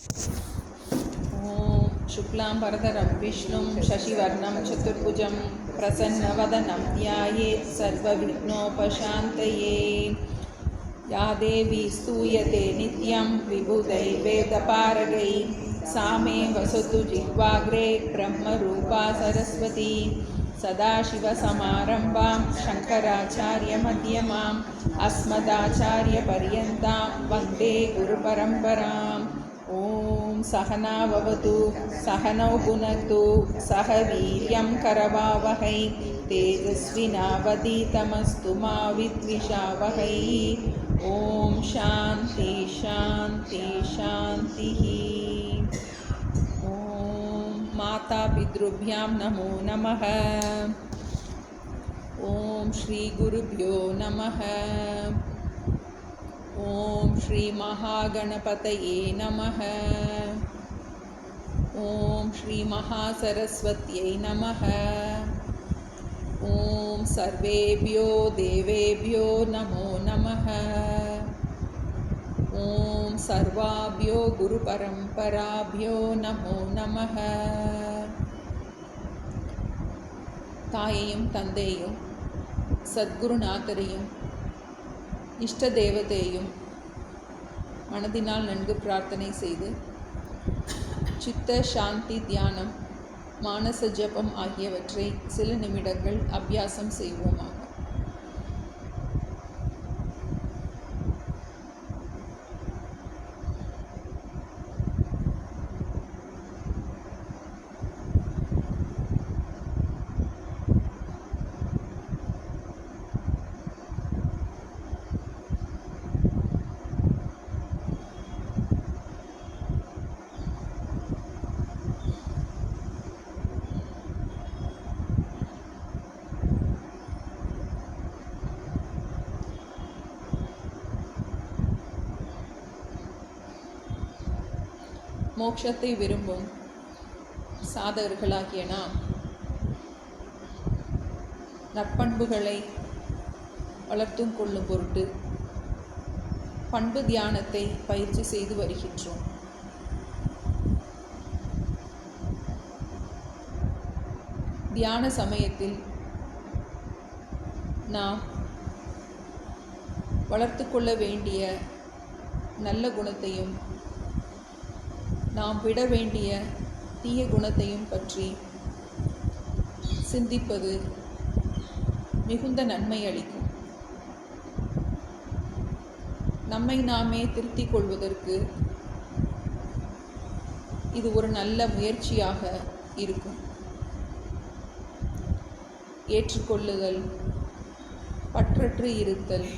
ॐ शुक्लां वरदरं विष्णुं शशिवर्णं चतुर्भुजं प्रसन्नवदनं ध्यायेत् सर्वविघ्नोपशान्तये। या देवी स्तूयते नित्यं विबुधैर्वेदपारगैः सा मे वसतु जिह्वाग्रे ब्रह्मरूपा सरस्वती। सदाशिवसमारम्भां शङ्कराचार्यमध्यमाम् अस्मदाचार्यपर्यन्तां वन्दे गुरुपरम्पराम्। ॐ सहना भवतु सहनौ भुनक्तु सह वीर्यं करवावहै तेजस्विनावधीतमस्तु मा विद्विषावहै। ॐ शान्ति शान्ति शान्तिः। ॐ मातापितृभ्यां नमो नमः। ॐ श्रीगुरुभ्यो नमः। ॐ श्रीमहागणपतये नमः। ॐ श्रीमहासरस्वत्यै नमः। ॐ सर्वेभ्यो देवेभ्यो नमो नमः। ॐ सर्वाभ्यो गुरुपरम्पराभ्यो नमो नमः। தாயையும் தந்தையும் சத்குருநாதரையும் இஷ்ட தேவதையும் மனதினால் நன்கு பிரார்த்தனை செய்து சித்த சாந்தி தியானம் மானச ஜபம் ஆகியவற்றை சில நிமிடங்கள் அபியாசம் செய்வோமாக. மோட்சத்தை விரும்பும் சாதகர்களாகிய நாம் நற்பண்புகளை வளர்த்தும் கொள்ளும் பொருட்டு பண்பு தியானத்தை பயிற்சி செய்து வருகின்றோம். தியான சமயத்தில் நாம் வளர்த்து கொள்ள வேண்டிய நல்ல குணத்தையும் நாம் விட வேண்டிய தீய குணத்தையும் பற்றி சிந்திப்பது மிகுந்த நன்மை அளிக்கும். நம்மை நாமே திருத்திக் கொள்வதற்கு இது ஒரு நல்ல முயற்சியாக இருக்கும். ஏற்றுக்கொள்ளுதல், பற்றற்று இருத்தல்,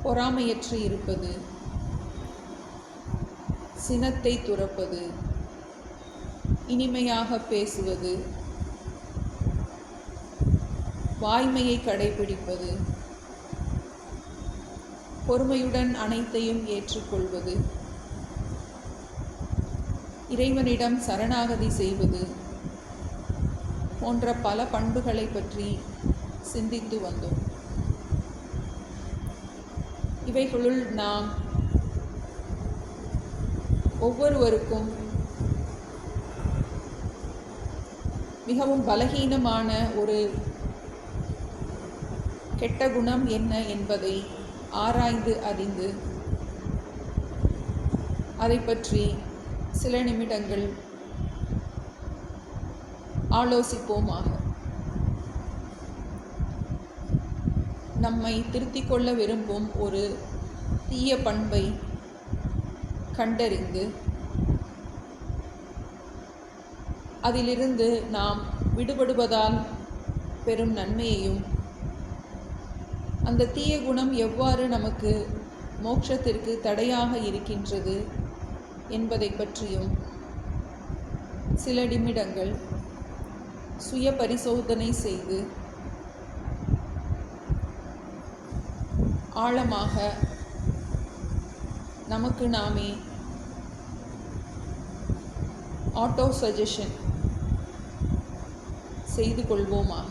பொறாமையற்று இருப்பது, சினத்தை துறப்பது, இனிமையாக பேசுவது, வாய்மையை கடைபிடிப்பது, பொறுமையுடன் அனைத்தையும் ஏற்றுக்கொள்வது, இறைவனிடம் சரணாகதி செய்வது போன்ற பல பண்புகளை பற்றி சிந்தித்து வந்தோம். இவைகளுள் நாம் ஒவ்வொருவருக்கும் மிகவும் பலகீனமான ஒரு கெட்ட குணம் என்ன என்பதை ஆராய்ந்து அறிந்து அதை பற்றி சில நிமிடங்கள் ஆலோசிப்போமாக. நம்மை திருத்திக் கொள்ள விரும்பும் ஒரு தீய பண்பை கண்டறிந்து அதிலிருந்து நாம் விடுபடுவதால் பெறும் நன்மையையும், அந்த தீய குணம் எவ்வாறு நமக்கு மோட்சத்திற்கு தடையாக இருக்கின்றது என்பதை பற்றியும் சில நிமிடங்கள் சுய பரிசோதனை செய்து ஆழமாக நமக்கு நாமே ஆட்டோ சஜஷன் செய்து கொள்வோமாக.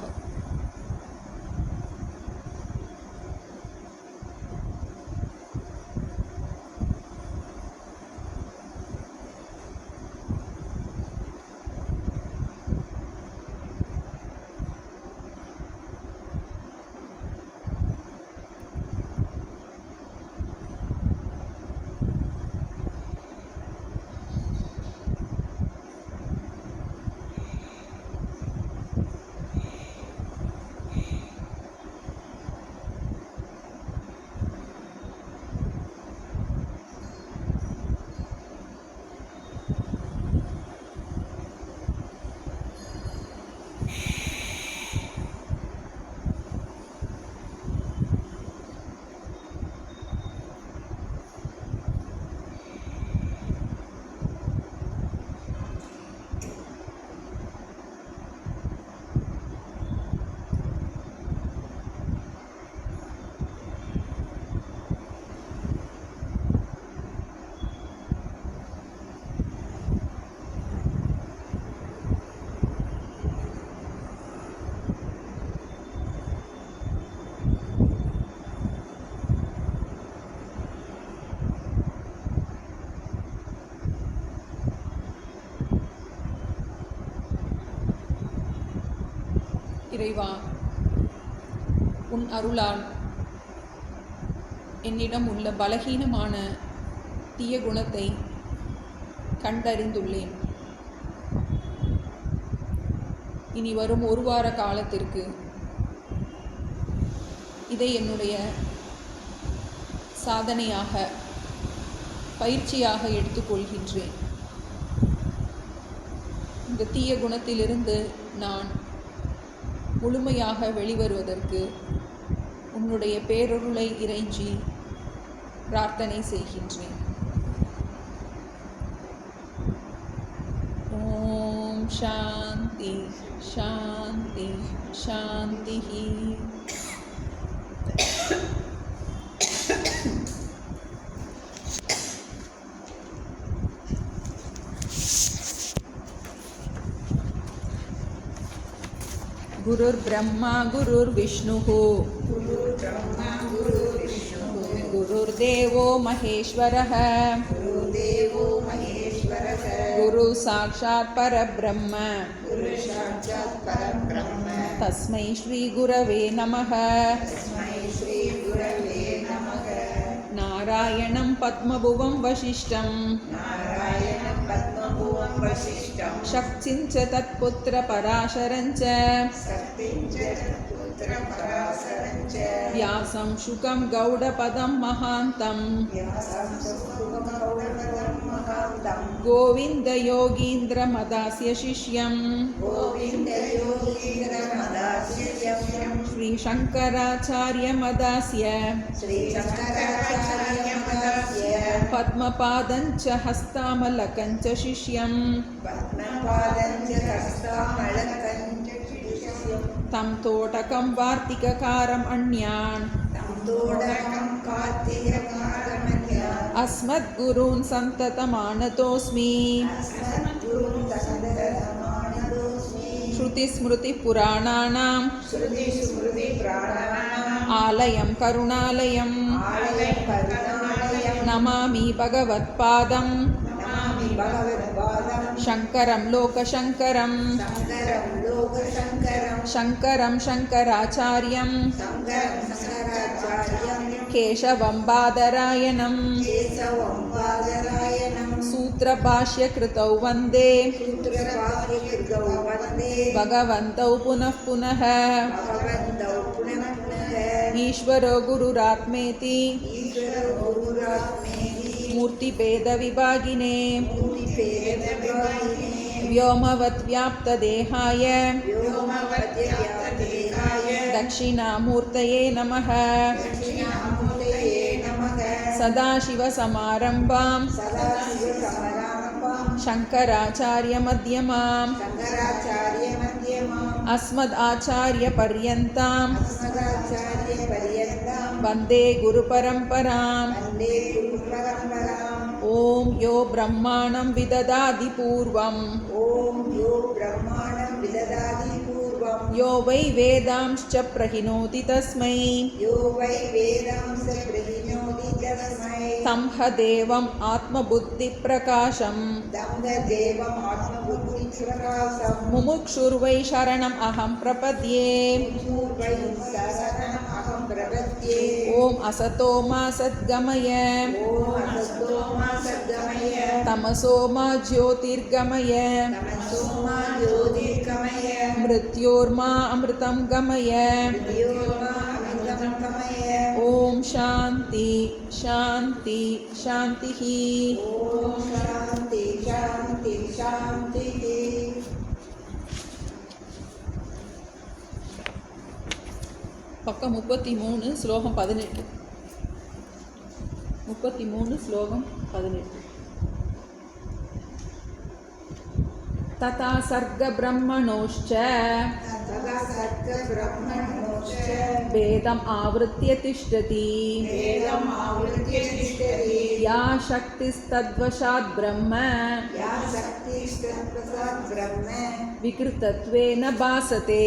இறைவா, உன் அருளால் என்னிடம் உள்ள பலகீனமான தீய குணத்தை கண்டறிந்துள்ளேன். இனி வரும் ஒரு வார காலத்திற்கு இதை என்னுடைய சாதனையாக, பயிற்சியாக எடுத்துக்கொள்கின்றேன். இந்த தீய குணத்திலிருந்து நான் முழுமையாக வெளிவருவதற்கு உன்னுடைய பேரருளை இறைஞ்சி பிரார்த்தனை செய்கின்றேன். ஓம் சாந்தி சாந்தி சாந்தி. गुरुर् ब्रह्मा गुरुर्विष्णुः गुरुर्देवो महेश्वरः गुरु साक्षात् परब्रह्म तस्मै श्री गुरवे नमः. नारायणं पद्मभुवं वसिष्ठं शक्तिं च तत्पुत्र पराशरं च व्यासं शुकं गौडपदं महान्तं गोविन्द योगीन्द्र मदास्य शिष्यं श्री शंकराचार्य मदास्य पद्मपादं च हस्तामलकं च शिष्यं तं तोटकं वार्तिककारम् अन्यान् अस्मद्गुरून् सन्ततमानतोऽस्मि. श्रुतिस्मृतिपुराणानाम् आलयं करुणालयं नमामि भगवत्पादं शङ्करं लोकशङ्करं शङ्करं शङ्कराचार्यं केशवं बादरायणं सूत्रभाष्यकृतौ वन्दे भगवन्तौ पुनः पुनः. ईश्वरो गुरुरात्मेति मूर्तिभेदविभागिने व्योमवद्व्याप्तदेहाय दक्षिणामूर्तये नमः. सदाशिवसमारम्भां शङ्कराचार्यमध्यमाम् अस्मदाचार्यपर्यन्तां वन्दे गुरुपरम्पराम्. ॐ यो ब्रह्माणं विददाति पूर्वं यो वै वेदांश्च प्रहिणोति तस्मै तं ह देवम् आत्मबुद्धिप्रकाशम् मुमुक्षुर्वै शरणम् अहं प्रपद्ये. ॐ असतो मा सद्गमय तमसो मा ज्योतिर्गमय मृत्योर्मा अमृतं गमय. ओम शांति शांति शांतिः. ओम शांति शांति शांतिः. பக்கம் 33 ஸ்லோகம் 18. 33 ஸ்லோகம் 18. तथा सर्ग ब्रह्मणोश्च वेदम् आवृत्य तिष्ठति या शक्तिस्तद्वशात् ब्रह्म विकृतत्वेन भासते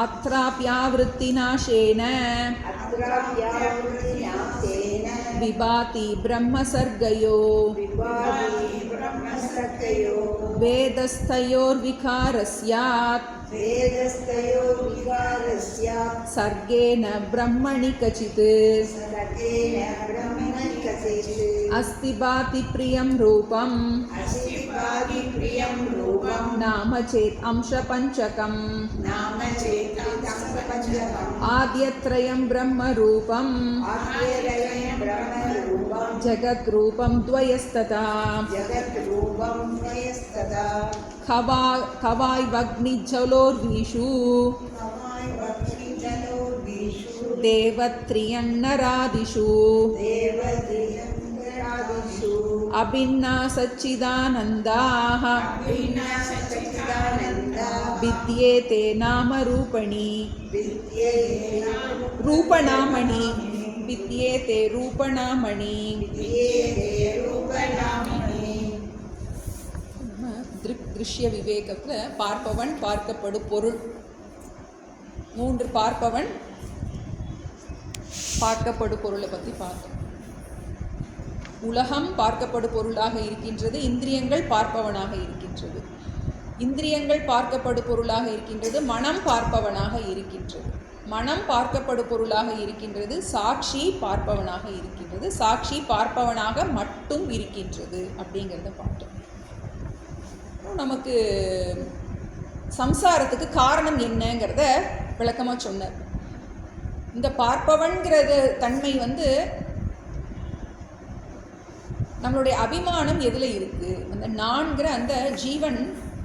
अत्राप्यावृत्तिनाशेन विभाति ब्रह्मसर्गयो சக்கையோ வேதஸ்தயோர்விகாரஸ்யாத் வேதஸ்தயோர்விகாரஸ்யாத் சர்கேன பிரம்மணி கச்சித் சர்கேன பிரம்மணி கசித் அஸ்தி பாதி பிரியம் ரூபம் அஸ்திபாதி பிரியம் ரூபம் நாம சேத் அம்ச பஞ்சகம் நாம சேதம் பஞ்சகம் ஆத்யத்ரயம் பிரம்ம ரூபம் ஆத்யலயம் பிரம்ம ரூபம் ஜகத் ரூபம் துவயஸ்ததா ஜகத் ரூபம் வயஸ்ததா கவாய் வக்னி ஜலோர்வீஷு கமாய் பக்தி ஜலோ வீஷு தேவத்ரியன்னராதிஷு தேவதியங்கராதிஷு அபின்னா சச்சிதானந்தாः அபின்னா சச்சிதானந்தா வித்யேதே நாம ரூபணி வித்யேதே ரூபணாமணி வித்யேதே ரூபணாமணி. ரூபநாமணி. திருஷ்ய விவேகத்தில் பார்ப்பவன் பார்க்கப்படு பொருள் 3 பார்ப்பவன் பார்க்கப்படு பொருளை பற்றி பார்த்தோம். உலகம் பார்க்கப்படு பொருளாக இருக்கின்றது, இந்திரியங்கள் பார்ப்பவனாக இருக்கின்றது. இந்திரியங்கள் பார்க்கப்படு பொருளாக இருக்கின்றது, மனம் பார்ப்பவனாக இருக்கின்றது. மனம் பார்க்கப்படு பொருளாக இருக்கின்றது, சாட்சி பார்ப்பவனாக இருக்கின்றது. சாட்சி பார்ப்பவனாக மட்டும் இருக்கின்றது அப்படிங்கிறத பார்த்தோம். நமக்கு சம்சாரத்துக்கு காரணம் என்னங்கிறத விளக்கமாக சொன்னார். இந்த பார்ப்பவன்கிறது தன்மை நம்மளுடைய அபிமானம் எதில் இருக்குது? அந்த நான்கிற அந்த ஜீவன்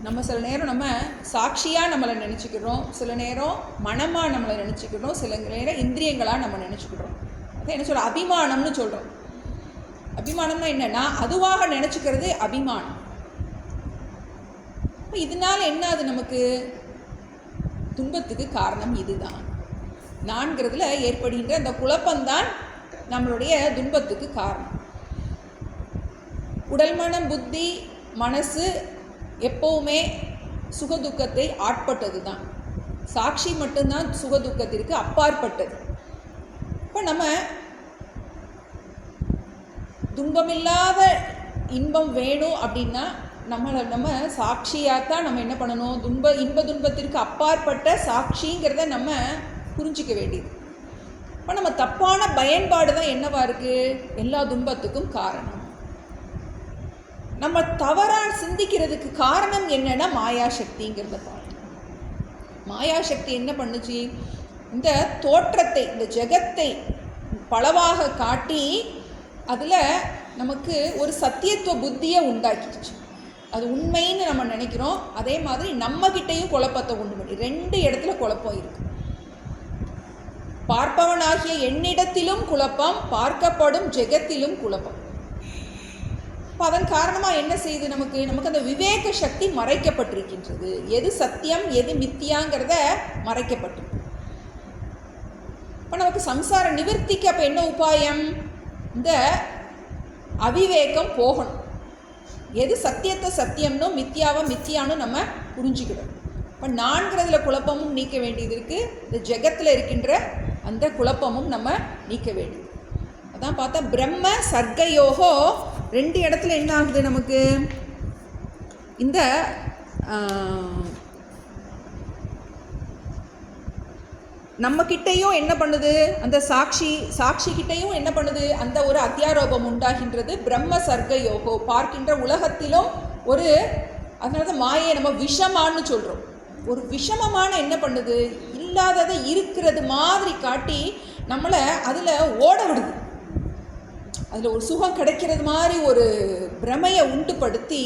நம்ம சில நேரம் நம்ம சாட்சியாக நம்மளை நினச்சிக்கிறோம், சில நேரம் மனமாக நம்மளை நினச்சிக்கிறோம், சில நேரம் இந்திரியங்களாக நம்ம நினச்சிக்கிறோம். அதை என்ன சொல்கிறோம்? அபிமானம்னு சொல்கிறோம். அபிமானம்னா என்னென்னா அதுவாக நினச்சிக்கிறது அபிமானம். இப்போ இதனால் என்ன அது நமக்கு துன்பத்துக்கு காரணம் இதுதான். நான்கிறதுல ஏற்படுகின்ற அந்த குழப்பம்தான் நம்மளுடைய துன்பத்துக்கு காரணம். உடல் மனம் புத்தி மனசு எப்போவுமே சுகதுக்கத்தை ஆட்பட்டது தான். சாட்சி மட்டும்தான் சுகதுக்கத்திற்கு அப்பாற்பட்டது. இப்போ நம்ம துன்பமில்லாத இன்பம் வேணும் அப்படின்னா நம்ம சாட்சியாகத்தான் நம்ம என்ன பண்ணணும்? இன்ப துன்பத்திற்கு அப்பாற்பட்ட சாட்சிங்கிறத நம்ம புரிஞ்சிக்க வேண்டியது. இப்போ நம்ம தப்பான பயன்பாடு தான் என்னவா இருக்குது? எல்லா துன்பத்துக்கும் காரணம். நம்ம தவறாக சிந்திக்கிறதுக்கு காரணம் என்னன்னா மாயாசக்திங்கிறத பார்க்கணும். மாயாசக்தி என்ன பண்ணுச்சு? இந்த தோற்றத்தை, இந்த ஜெகத்தை பலவாக காட்டி அதில் நமக்கு ஒரு சத்தியத்துவ புத்தியை உண்டாக்கிடுச்சு. அது உண்மைன்னு நம்ம நினைக்கிறோம். அதே மாதிரி நம்மகிட்டையும் குழப்பத்தை உண்டு பண்ணி 2 இடத்துல குழப்பம் இருக்குது. பார்ப்பவனாகிய என்னிடத்திலும் குழப்பம், பார்க்கப்படும் ஜெகத்திலும் குழப்பம். இப்போ அதன் காரணமாக என்ன செய்யுது? நமக்கு அந்த விவேக சக்தி மறைக்கப்பட்டிருக்கின்றது. எது சத்தியம் எது மித்தியாங்கிறத மறைக்கப்பட்டிருக்கு. இப்போ நமக்கு சம்சார நிவர்த்திக்கு அப்போ என்ன உபாயம்? இந்த அவிவேகம் போகணும். எது சத்தியத்தை சத்தியம்னோ மித்தியாவை மித்தியானோ நம்ம புரிஞ்சுக்கிடணும். இப்போ நான்கிறதுல குழப்பமும் நீக்க வேண்டியது இருக்குது. இந்த ஜெகத்தில் இருக்கின்ற அந்த குழப்பமும் நம்ம நீக்க வேண்டியது. அதான் பார்த்தா பிரம்ம சர்க்கயோகோ 2 இடத்துல என்ன ஆகுது? நமக்கு இந்த நம்மக்கிட்டையும் என்ன பண்ணுது? அந்த சாட்சிக்கிட்டையும் என்ன பண்ணுது? அந்த ஒரு அத்தியாரோபம் உண்டாகின்றது. பிரம்ம சர்க்க யோகோ பார்க்கின்ற உலகத்திலும் அதனால தான் மாயை நம்ம விஷமானு சொல்கிறோம். ஒரு விஷமமான என்ன பண்ணுது? இல்லாததை இருக்கிறது மாதிரி காட்டி நம்மளை அதில் ஓட விடுது. அதில் ஒரு சுகம் கிடைக்கிறது மாதிரி ஒரு பிரமையை உண்டுபடுத்தி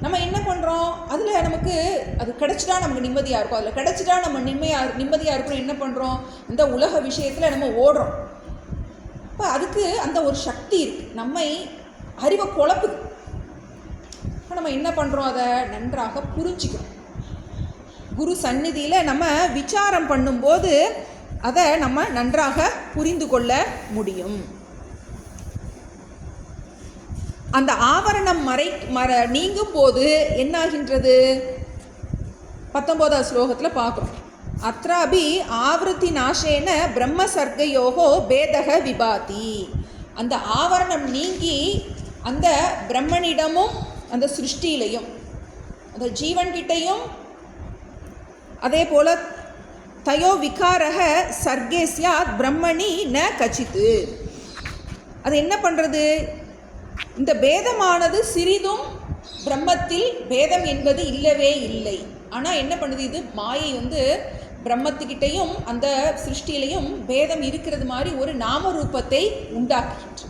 நம்ம என்ன பண்ணுறோம்? அதில் நமக்கு அது கிடைச்சிட்டா நமக்கு நிம்மதியாக இருக்கும், அதில் கிடைச்சிட்டா நம்ம நிம்மதியாக இருக்கணும். என்ன பண்ணுறோம்? இந்த உலக விஷயத்தில் நம்ம ஓடுறோம். இப்போ அதுக்கு அந்த ஒரு சக்தி இருக்குது, நம்மை அறிவை குழப்புது. இப்போ நம்ம என்ன பண்ணுறோம்? அதை நன்றாக புரிஞ்சிக்கிறோம். குரு சந்நிதியில் நம்ம விசாரம் பண்ணும்போது அதை நம்ம நன்றாக புரிந்து கொள்ள முடியும். அந்த ஆவரணம் நீங்கும் போது என்னாகின்றது? 19வது ஸ்லோகத்தில் பார்க்குறோம். அத்ராபி ஆவருத்தி நாசேன பிரம்ம சர்க்கயோகோ பேதக விபாதி. அந்த ஆவரணம் நீங்கி அந்த பிரம்மனிடமும் அந்த சிருஷ்டியிலையும் அந்த ஜீவன்கிட்டையும் அதே போல் தயோ விகாரக சர்க்கே ஸ்யாத் பிரம்மணி ந கச்சித்து. அது என்ன பண்ணுறது? இந்த பேதமானது சிறிதும் பிரம்மத்தில் பேதம் என்பது இல்லவே இல்லை. ஆனால் என்ன பண்ணுது? இது மாயை பிரம்மத்துக்கிட்டையும் அந்த சிருஷ்டியிலையும் பேதம் இருக்கிறது மாதிரி ஒரு நாமரூபத்தை உண்டாக்குகின்ற.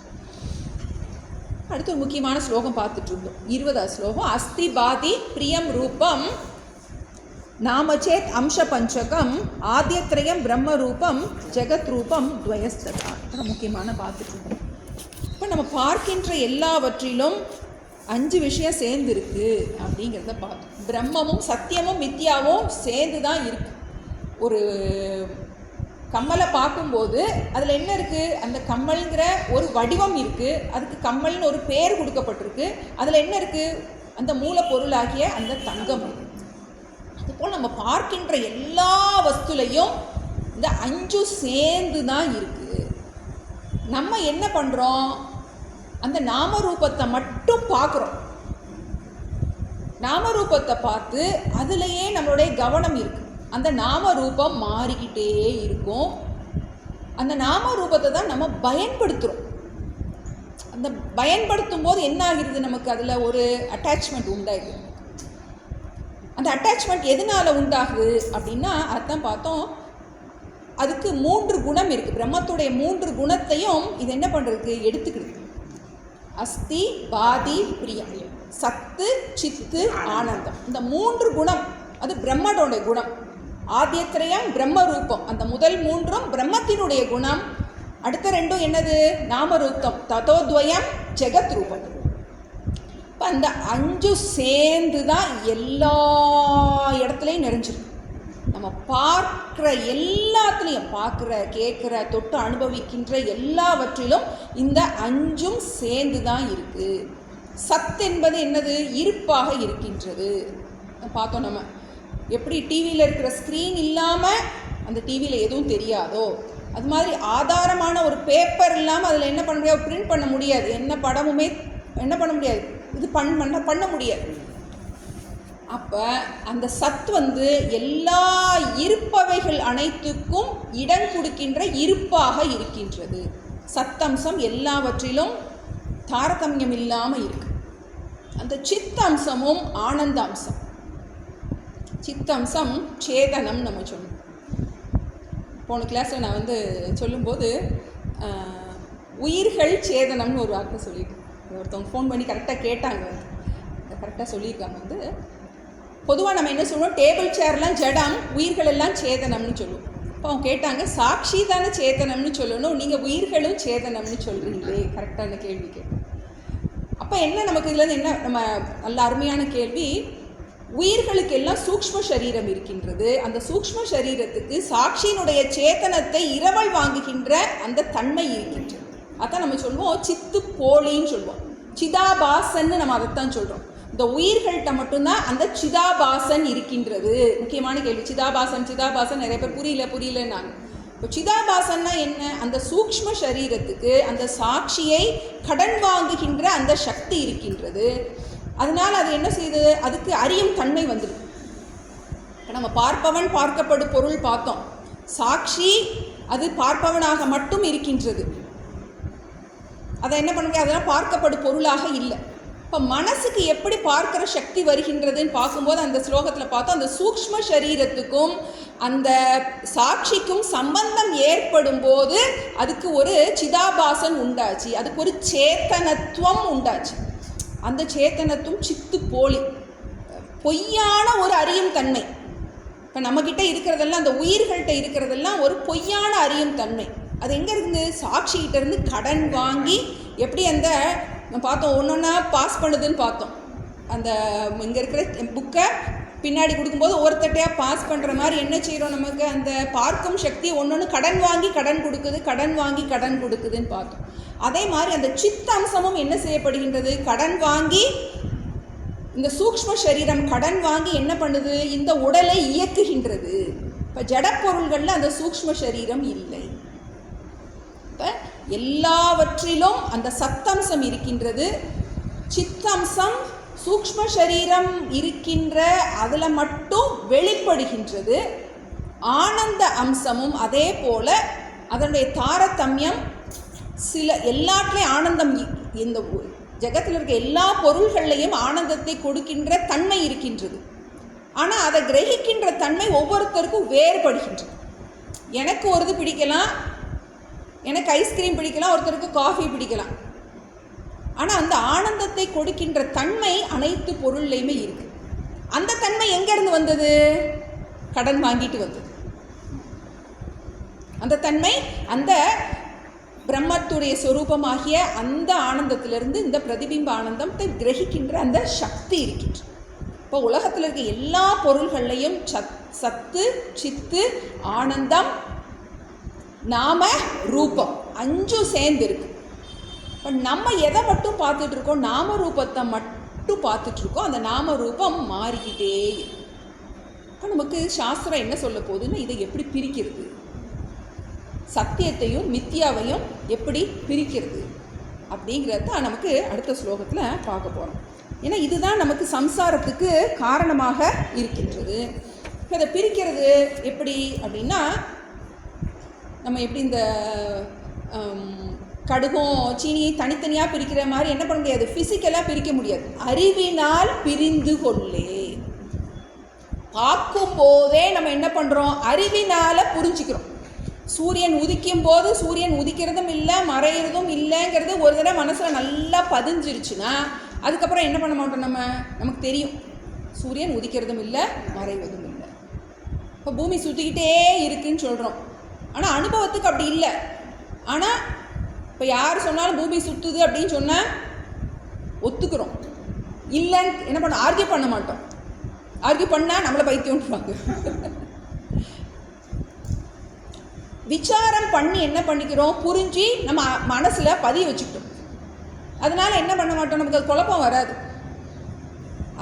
அடுத்து ஒரு முக்கியமான ஸ்லோகம் பார்த்துட்டு இருந்தோம். 20வது ஸ்லோகம். அஸ்தி பாதி பிரியம் ரூபம் நாமச்சேத் அம்ச பஞ்சகம் ஆத்யத்ரயம் பிரம்ம ரூபம் ஜெகத் ரூபம் துவயஸ்ததா. முக்கியமான பார்த்துட்டு இருந்தோம். இப்போ நம்ம பார்க்கின்ற எல்லாவற்றிலும் 5 விஷயம் சேர்ந்துருக்கு அப்படிங்கிறத பார்த்தோம். பிரம்மமும் சத்தியமும் மித்யாவும் சேர்ந்து தான் இருக்கு. ஒரு கம்மலை பார்க்கும்போது அதில் என்ன இருக்குது? அந்த கம்மல்ங்கிற ஒரு வடிவம் இருக்குது, அதுக்கு கம்மல்னு ஒரு பேர் கொடுக்கப்பட்டிருக்கு. அதில் என்ன இருக்குது? அந்த மூலப்பொருளாகிய அந்த தங்கம் இருக்குது. அதுபோல் நம்ம பார்க்கின்ற எல்லா வஸ்துலையும் இந்த 5 சேர்ந்து தான் இருக்குது. நம்ம என்ன பண்ணுறோம்? அந்த நாமரூபத்தை மட்டும் பார்க்குறோம். நாமரூபத்தை பார்த்து அதுலேயே நம்மளுடைய கவனம் இருக்குது. அந்த நாமரூபம் மாறிக்கிட்டே இருக்கும். அந்த நாமரூபத்தை தான் நம்ம பயன்படுத்துகிறோம். அந்த பயன்படுத்தும் போது என்ன ஆகிறது? நமக்கு அதில் ஒரு அட்டாச்மெண்ட் உண்டாகுது. அந்த அட்டாச்மெண்ட் எதனால் உண்டாகுது அப்படின்னா அதான் பார்த்தோம். அதுக்கு 3 குணம் இருக்குது. பிரம்மத்துடைய 3 குணத்தையும் இது என்ன பண்ணுறதுக்கு? எடுத்துக்கிடுது. அஸ்தி பாதி பிரியம், சத்து சித்து ஆனந்தம். இந்த 3 குணம் அது பிரம்மனுடைய குணம். ஆத்யத்ரயம் பிரம்ம ரூபம், அந்த முதல் 3ம் பிரம்மத்தினுடைய குணம். அடுத்த 2ம் என்னது? நாமரூபம். ததோத்வயம் ஜெகத் ரூபம். இப்போ அந்த 5 சேர்ந்து தான் எல்லா இடத்துலையும் நிறைஞ்சிருக்கு. நம்ம பார்க்குற எல்லாத்துலேயும், பார்க்குற கேட்குற தொட்டு அனுபவிக்கின்ற எல்லாவற்றிலும் இந்த 5ம் சேர்ந்து தான் இருக்குது. சத் என்பது என்னது? இருப்பாக இருக்கின்றது. பார்த்தோம் நம்ம எப்படி டிவியில் இருக்கிற ஸ்க்ரீன் இல்லாமல் அந்த டிவியில் எதுவும் தெரியாதோ அது மாதிரி ஆதாரமான ஒரு பேப்பர் இல்லாமல் அதில் என்ன பண்ண முடியாது? பிரிண்ட் பண்ண முடியாது. என்ன படமுமே என்ன பண்ண முடியாது? இது பண்ண முடியாது. அப்போ அந்த சத் எல்லா இருப்பவைகள் அனைத்துக்கும் இடம் கொடுக்கின்ற இருப்பாக இருக்கின்றது. சத்தம்சம் எல்லாவற்றிலும் தாரதமியம் இல்லாமல் இருக்கு. அந்த சித்தம்சமும் ஆனந்த அம்சம். சித்தம்சம் சேதனம் நம்ம சொல்லணும். போன கிளாஸில் நான் சொல்லும்போது உயிர்கள் சேதனம்னு ஒரு வார்த்தை சொல்லியிருக்கேன். ஒருத்தவங்க ஃபோன் பண்ணி கரெக்டாக கேட்டாங்க, கரெக்டாக சொல்லியிருக்காங்க. பொதுவாக நம்ம என்ன சொல்லுவோம்? டேபிள் சேர்லாம் ஜடம், உயிர்கள் எல்லாம் சேதனம்னு சொல்லுவோம். இப்போ அவங்க கேட்டாங்க, சாட்சி தானே சேதனம்னு சொல்லணும், நீங்கள் உயிர்களும் சேதனம்னு சொல்கிறீங்களே, கரெக்டான கேள்வி கேட்டோம். அப்போ என்ன நமக்கு இதுலேருந்து என்ன நம்ம நல்ல அருமையான கேள்வி. உயிர்களுக்கு எல்லாம் சூக்ஷ்ம சரீரம் இருக்கின்றது. அந்த சூக்ஷ்ம சரீரத்துக்கு சாட்சியினுடைய சேத்தனத்தை இரவல் வாங்குகின்ற அந்த தன்மை இருக்கின்றது. அதான் நம்ம சொல்லுவோம் சித்து போலின்னு சொல்லுவோம். சிதாபாசன்னு நம்ம அதைத்தான் சொல்கிறோம். இந்த உயிர்கள்ட்ட மட்டும்தான் அந்த சிதாபாசன் இருக்கின்றது. முக்கியமான கேள்வி. சிதாபாசன் நிறைய பேர் புரியல நாங்கள். இப்போ சிதாபாசன்னா என்ன? அந்த சூக்ஷ்ம சரீரத்துக்கு அந்த சாட்சியை கடன் வாங்குகின்ற அந்த சக்தி இருக்கின்றது. அதனால் அது என்ன செய்யுது? அதுக்கு அறியும் தன்மை வந்துடுது. இப்போ நம்ம பார்ப்பவன் பார்க்கப்படும் பொருள் பார்த்தோம். சாட்சி அது பார்ப்பவனாக மட்டும் இருக்கின்றது. அதை என்ன பண்ண முடியாது? அதெல்லாம் பார்க்கப்படும் பொருளாக இல்லை. இப்போ மனசுக்கு எப்படி பார்க்குற சக்தி வருகின்றதுன்னு பார்க்கும்போது அந்த ஸ்லோகத்தில் பார்த்தோம், அந்த சூக்ஷ்ம சரீரத்துக்கும் அந்த சாட்சிக்கும் சம்பந்தம் ஏற்படும் போது அதுக்கு ஒரு சிதாபாசன் உண்டாச்சு, அதுக்கு ஒரு சேத்தனத்துவம் உண்டாச்சு. அந்த சேத்தனத்துவம் சித்து போலி, பொய்யான ஒரு அறியும் தன்மை. இப்போ நம்மக்கிட்ட இருக்கிறதெல்லாம், அந்த உயிர்கள்ட்ட இருக்கிறதெல்லாம் ஒரு பொய்யான அறியும் தன்மை. அது எங்கே இருக்குது? சாட்சிகிட்ட இருந்து கடன் வாங்கி எப்படி அந்த பார்த்தோம் ஒன்றொன்னா பாஸ் பண்ணுதுன்னு பார்த்தோம். அந்த இங்கே இருக்கிற புக்கை பின்னாடி கொடுக்கும்போது ஒருத்தட்டையாக பாஸ் பண்ணுற மாதிரி என்ன செய்கிறோம்? நமக்கு அந்த பார்க்கும் சக்தி ஒன்று கடன் வாங்கி கடன் கொடுக்குது, கடன் வாங்கி கடன் கொடுக்குதுன்னு பார்த்தோம். அதே மாதிரி அந்த சித்த அம்சமும் என்ன செய்யப்படுகின்றது? கடன் வாங்கி இந்த சூக்ஷ்ம சரீரம் கடன் வாங்கி என்ன பண்ணுது? இந்த உடலை இயக்குகின்றது. இப்போ ஜடப்பொருள்களில் அந்த சூக்ஷ்ம சரீரம் இல்லை. இப்போ எல்லாவற்றிலும் அந்த சத்தம்சம் இருக்கின்றது. சித்தம்சம் சூக்ஷ்ம சரீரம் இருக்கின்ற அதில் மட்டும் வெளிப்படுகின்றது. ஆனந்த அம்சமும் அதே போல அதனுடைய தாரதமியம் சில எல்லாத்துலேயும் ஆனந்தம், இந்த ஜகத்தில் இருக்க எல்லா பொருள்கள்லையும் ஆனந்தத்தை கொடுக்கின்ற தன்மை இருக்கின்றது. ஆனால் அதை கிரகிக்கின்ற தன்மை ஒவ்வொருத்தருக்கும் வேறுபடுகின்றது. எனக்கு ஒரு இது பிடிக்கலாம், எனக்கு ஐஸ்கிரீம் பிடிக்கலாம், ஒருத்தருக்கு காஃபி பிடிக்கலாம். ஆனால் அந்த ஆனந்தத்தை கொடுக்கின்ற தன்மை அனைத்து பொருள்லையுமே இருக்குது. அந்த தன்மை எங்கேருந்து வந்தது? கடன் வாங்கிட்டு வந்தது. அந்த தன்மை அந்த பிரம்மத்துடைய சொரூபமாகிய அந்த ஆனந்தத்திலிருந்து இந்த பிரதிபிம்ப ஆனந்தத்தை கிரகிக்கின்ற அந்த சக்தி இருக்கின்றது. இப்போ உலகத்தில் இருக்க எல்லா பொருள்கள்லையும் சத்து, சித்து, ஆனந்தம், நாம, ரூபம் அஞ்சும் சேர்ந்து இருக்கு. இப்போ நம்ம எதை மட்டும் பார்த்துட்டு இருக்கோம்? நாம ரூபத்தை மட்டும் பார்த்துட்டு இருக்கோம். அந்த நாம ரூபம் மாறிக்கிட்டே இருக்கு. இப்போ நமக்கு சாஸ்திரம் என்ன சொல்ல போகுதுன்னா, இதை எப்படி பிரிக்கிறது, சத்தியத்தையும் மித்யாவையும் எப்படி பிரிக்கிறது அப்படிங்கிறத நமக்கு அடுத்த ஸ்லோகத்தில் பார்க்க போகிறோம். ஏன்னா இதுதான் நமக்கு சம்சாரத்துக்கு காரணமாக இருக்கின்றது. இப்போ இதை பிரிக்கிறது எப்படி அப்படின்னா, நம்ம எப்படி இந்த கடுகும் சீனியை தனித்தனியாக பிரிக்கிற மாதிரி என்ன பண்ண முடியாது, ஃபிசிக்கலாக பிரிக்க முடியாது. அறிவினால் பிரிந்து கொள்ளே. பார்க்கும் போதே நம்ம என்ன பண்ணுறோம், அறிவினால் புரிஞ்சுக்கிறோம். சூரியன் உதிக்கும் போது சூரியன் உதிக்கிறதும் இல்லை மறையிறதும் இல்லைங்கிறது ஒரு தடவை மனசில் நல்லா பதிஞ்சிருச்சுன்னா அதுக்கப்புறம் என்ன பண்ண மாட்டோம், நமக்கு தெரியும் சூரியன் உதிக்கிறதும் இல்லை மறைவதும் இல்லை. இப்போ பூமி சுற்றிக்கிட்டே இருக்குன்னு சொல்கிறோம், ஆனால் அனுபவத்துக்கு அப்படி இல்லை. ஆனால் இப்போ யார் சொன்னாலும் பூமி சுற்றுது அப்படின்னு சொன்னால் ஒத்துக்கிறோம். இல்லைன்னு என்ன பண்ண, ஆர்கியூ பண்ண மாட்டோம். ஆர்கியூ பண்ணால் நம்மளை பைத்தியம்ன்றாங்க. விசாரம் பண்ணி என்ன பண்ணிக்கிறோம், புரிஞ்சு நம்ம மனசில் பதிய வச்சுக்கிட்டோம். அதனால் என்ன பண்ண மாட்டோம், நமக்கு அது குழப்பம் வராது.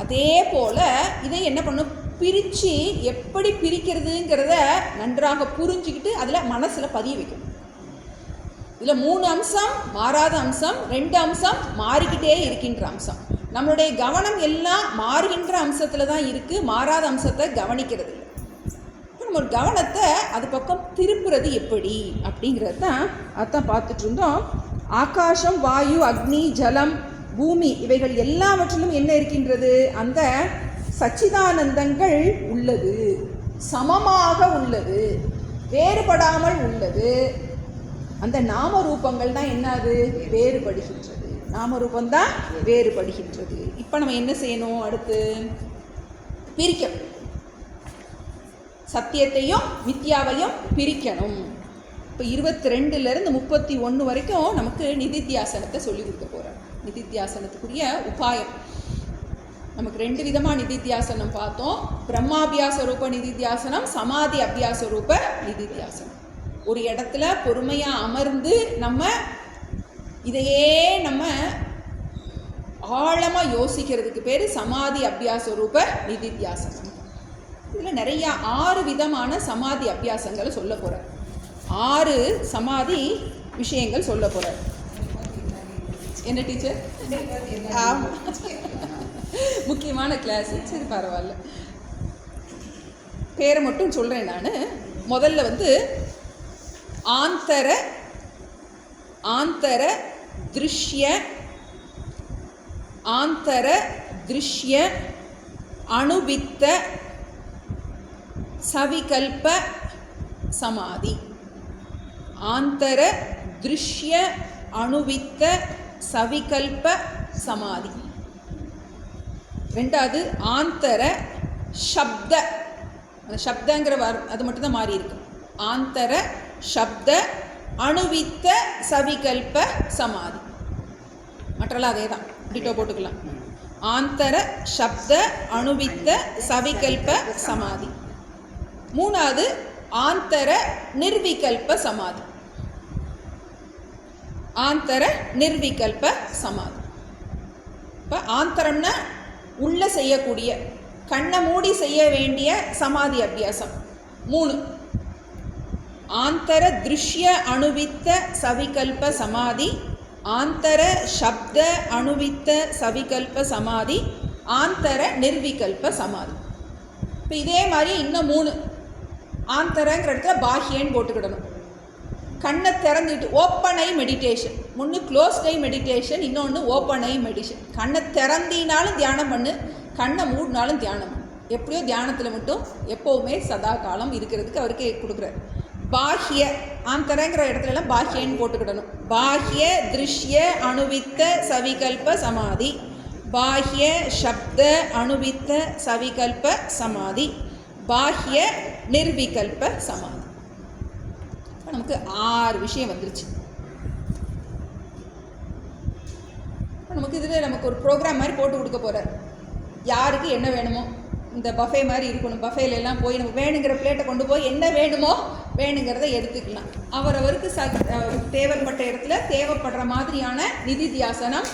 அதே போல் இதை என்ன பண்ணும், பிரித்து எப்படி பிரிக்கிறதுங்கிறத நன்றாக புரிஞ்சுக்கிட்டு அதில் மனசில் பதிய வைக்கணும். இதில் 3 அம்சம் மாறாத அம்சம், 2 அம்சம் மாறிக்கிட்டே இருக்கின்ற அம்சம். நம்மளுடைய கவனம் எல்லாம் மாறுகின்ற அம்சத்தில் தான் இருக்குது, மாறாத அம்சத்தை கவனிக்கிறது இல்லை. நம்ம ஒரு கவனத்தை அது பக்கம் திருப்புறது எப்படி அப்படிங்கிறது தான் அதான் பார்த்துட்டு இருந்தோம். ஆகாசம், வாயு, அக்னி, ஜலம், பூமி இவைகள் எல்லாவற்றிலும் என்ன இருக்கின்றது, அந்த சச்சிதானந்தங்கள் உள்ளது, சமமாக உள்ளது, வேறுபடாமல் உள்ளது. அந்த நாம ரூபங்கள் தான் என்னது, வேறுபடுகின்றது. நாம ரூபந்தான் வேறுபடுகின்றது. இப்போ நம்ம என்ன செய்யணும், அடுத்து பிரிக்கணும். சத்தியத்தையும் மித்யாவையும் பிரிக்கணும். இப்போ 22லேருந்து 31 வரைக்கும் நமக்கு நிதித்தியாசனத்தை சொல்லி கொடுக்க போகிறோம். நிதித்தியாசனத்துக்குரிய உபாயம் நமக்கு 2 விதமாக நிதித்தியாசனம் பார்த்தோம். பிரம்மாபியாச ரூப நிதித்தியாசனம், சமாதி அபியாச ரூப நிதித்தியாசனம். ஒரு இடத்துல பொறுமையாக அமர்ந்து நம்ம இதையே நம்ம ஆழமாக யோசிக்கிறதுக்கு பேர் சமாதி அபியாச ரூப நிதித்தியாசனம். இதில் நிறையா 6 விதமான சமாதி அபியாசங்களை சொல்ல போகிறார். 6 சமாதி விஷயங்கள் சொல்ல போகிறார். என்ன டீச்சர்? ஆமாம், முக்கியமான கிளாஸு. சரி பரவாயில்ல, பேரை மட்டும் சொல்கிறேன் நான். முதல்ல ஆந்தர திருஷ்ய அனுவித்த சவிகல்ப சமாதி. ஆந்தர திருஷ்ய அனுவித்த சவிகல்ப சமாதி. 2வது ஆந்தர சப்த, அந்த சப்தங்கிற அது மட்டும்தான் மாறி இருக்கு. ஆந்தர சப்த அணுவித்த சவிகல்ப சமாதி. மற்றெல்லாம் அதே தான், டிட்டோ போட்டுக்கலாம். ஆந்தர சப்த அணுவித்த சவிகல்ப சமாதி. 3வது ஆந்தர நிர்விகல்ப சமாதி. ஆந்தர நிர்விகல்ப சமாதி. இப்போ ஆந்தரம்னா உள்ள செய்யக்கூடிய, கண்ணை மூடி செய்ய வேண்டிய சமாதி அபியாசம் 3. ஆந்தர திருஷ்ய அணுவித்த சவிகல்ப சமாதி, ஆந்தர சப்த அணுவித்த சவிகல்ப சமாதி, ஆந்தர நிர்விகல்ப சமாதி. இப்போ இதே மாதிரி இன்னும் 3 ஆந்தரங்கிற இடத்துல பாஹ்யன்னு போட்டுக்கிடணும். கண்ணை திறந்துட்டு ஓப்பன் ஐ மெடிடேஷன், ஒன்று க்ளோஸ்ட் ஐ மெடிடேஷன், இன்னொன்று ஓப்பன் ஐ மெடிடேஷன். கண்ணை திறந்தினாலும் தியானம் பண்ணு, கண்ணை மூடினாலும் தியானம் பண்ணு. எப்படியோ தியானத்தில் மட்டும் எப்போவுமே சதா காலம் இருக்கிறதுக்கு அவருக்கு கொடுக்குறாரு. பாஹ்ய ஆந்தரங்கிற இடத்துலலாம் பாஹ்யன்னு போட்டுக்கிடணும். பாஹ்ய திருஷ்ய அணுவித்த சவிகல்ப சமாதி, பாஹ்ய சப்த அணுவித்த சவிகல்ப சமாதி, பாஹ்ய நிர்விகல்ப சமாதி. நமக்கு 6 விஷயம் வந்துருச்சு. நமக்கு இதில் நமக்கு ஒரு ப்ரோக்ராம் மாதிரி போட்டு கொடுக்க போகிறார். யாருக்கு என்ன வேணுமோ, இந்த பஃபே மாதிரி இருக்கணும். பஃபேல எல்லாம் போய் நம்ம வேணுங்கிற பிளேட்டை கொண்டு போய் என்ன வேணுமோ வேணுங்கிறத எடுத்துக்கலாம். அவரவருக்கு தேவைப்பட்ட இடத்துல தேவைப்படுற மாதிரியான நிதித்தியாசனம்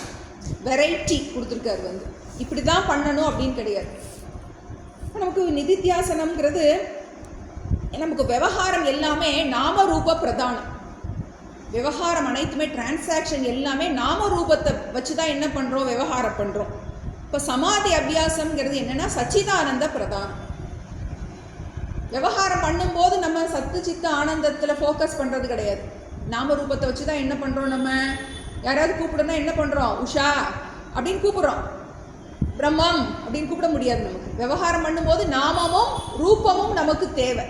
வெரைட்டி கொடுத்துருக்காரு. இப்படி தான் பண்ணணும் அப்படின்னு கிடையாது. நமக்கு நிதித்தியாசனம்ங்கிறது நமக்கு விவகாரம் எல்லாமே நாமரூப பிரதானம். விவகாரம் அனைத்துமே டிரான்சாக்ஷன் எல்லாமே நாமரூபத்தை வச்சு தான் என்ன பண்ணுறோம், விவகாரம் பண்ணுறோம். இப்போ சமாதி அபியாசம்ங்கிறது என்னென்னா சச்சிதானந்த பிரதானம். விவகாரம் பண்ணும்போது நம்ம சத்து சித்த ஆனந்தத்தில் ஃபோக்கஸ் பண்ணுறது கிடையாது. நாமரூபத்தை வச்சு தான் என்ன பண்ணுறோம். நம்ம யாராவது கூப்பிடணும்னா என்ன பண்ணுறோம், உஷா அப்படின்னு கூப்பிட்றோம், பிரம்மம் அப்படின்னு கூப்பிட முடியாது. நமக்கு விவகாரம் பண்ணும்போது நாமமும் ரூபமும் நமக்கு தேவை.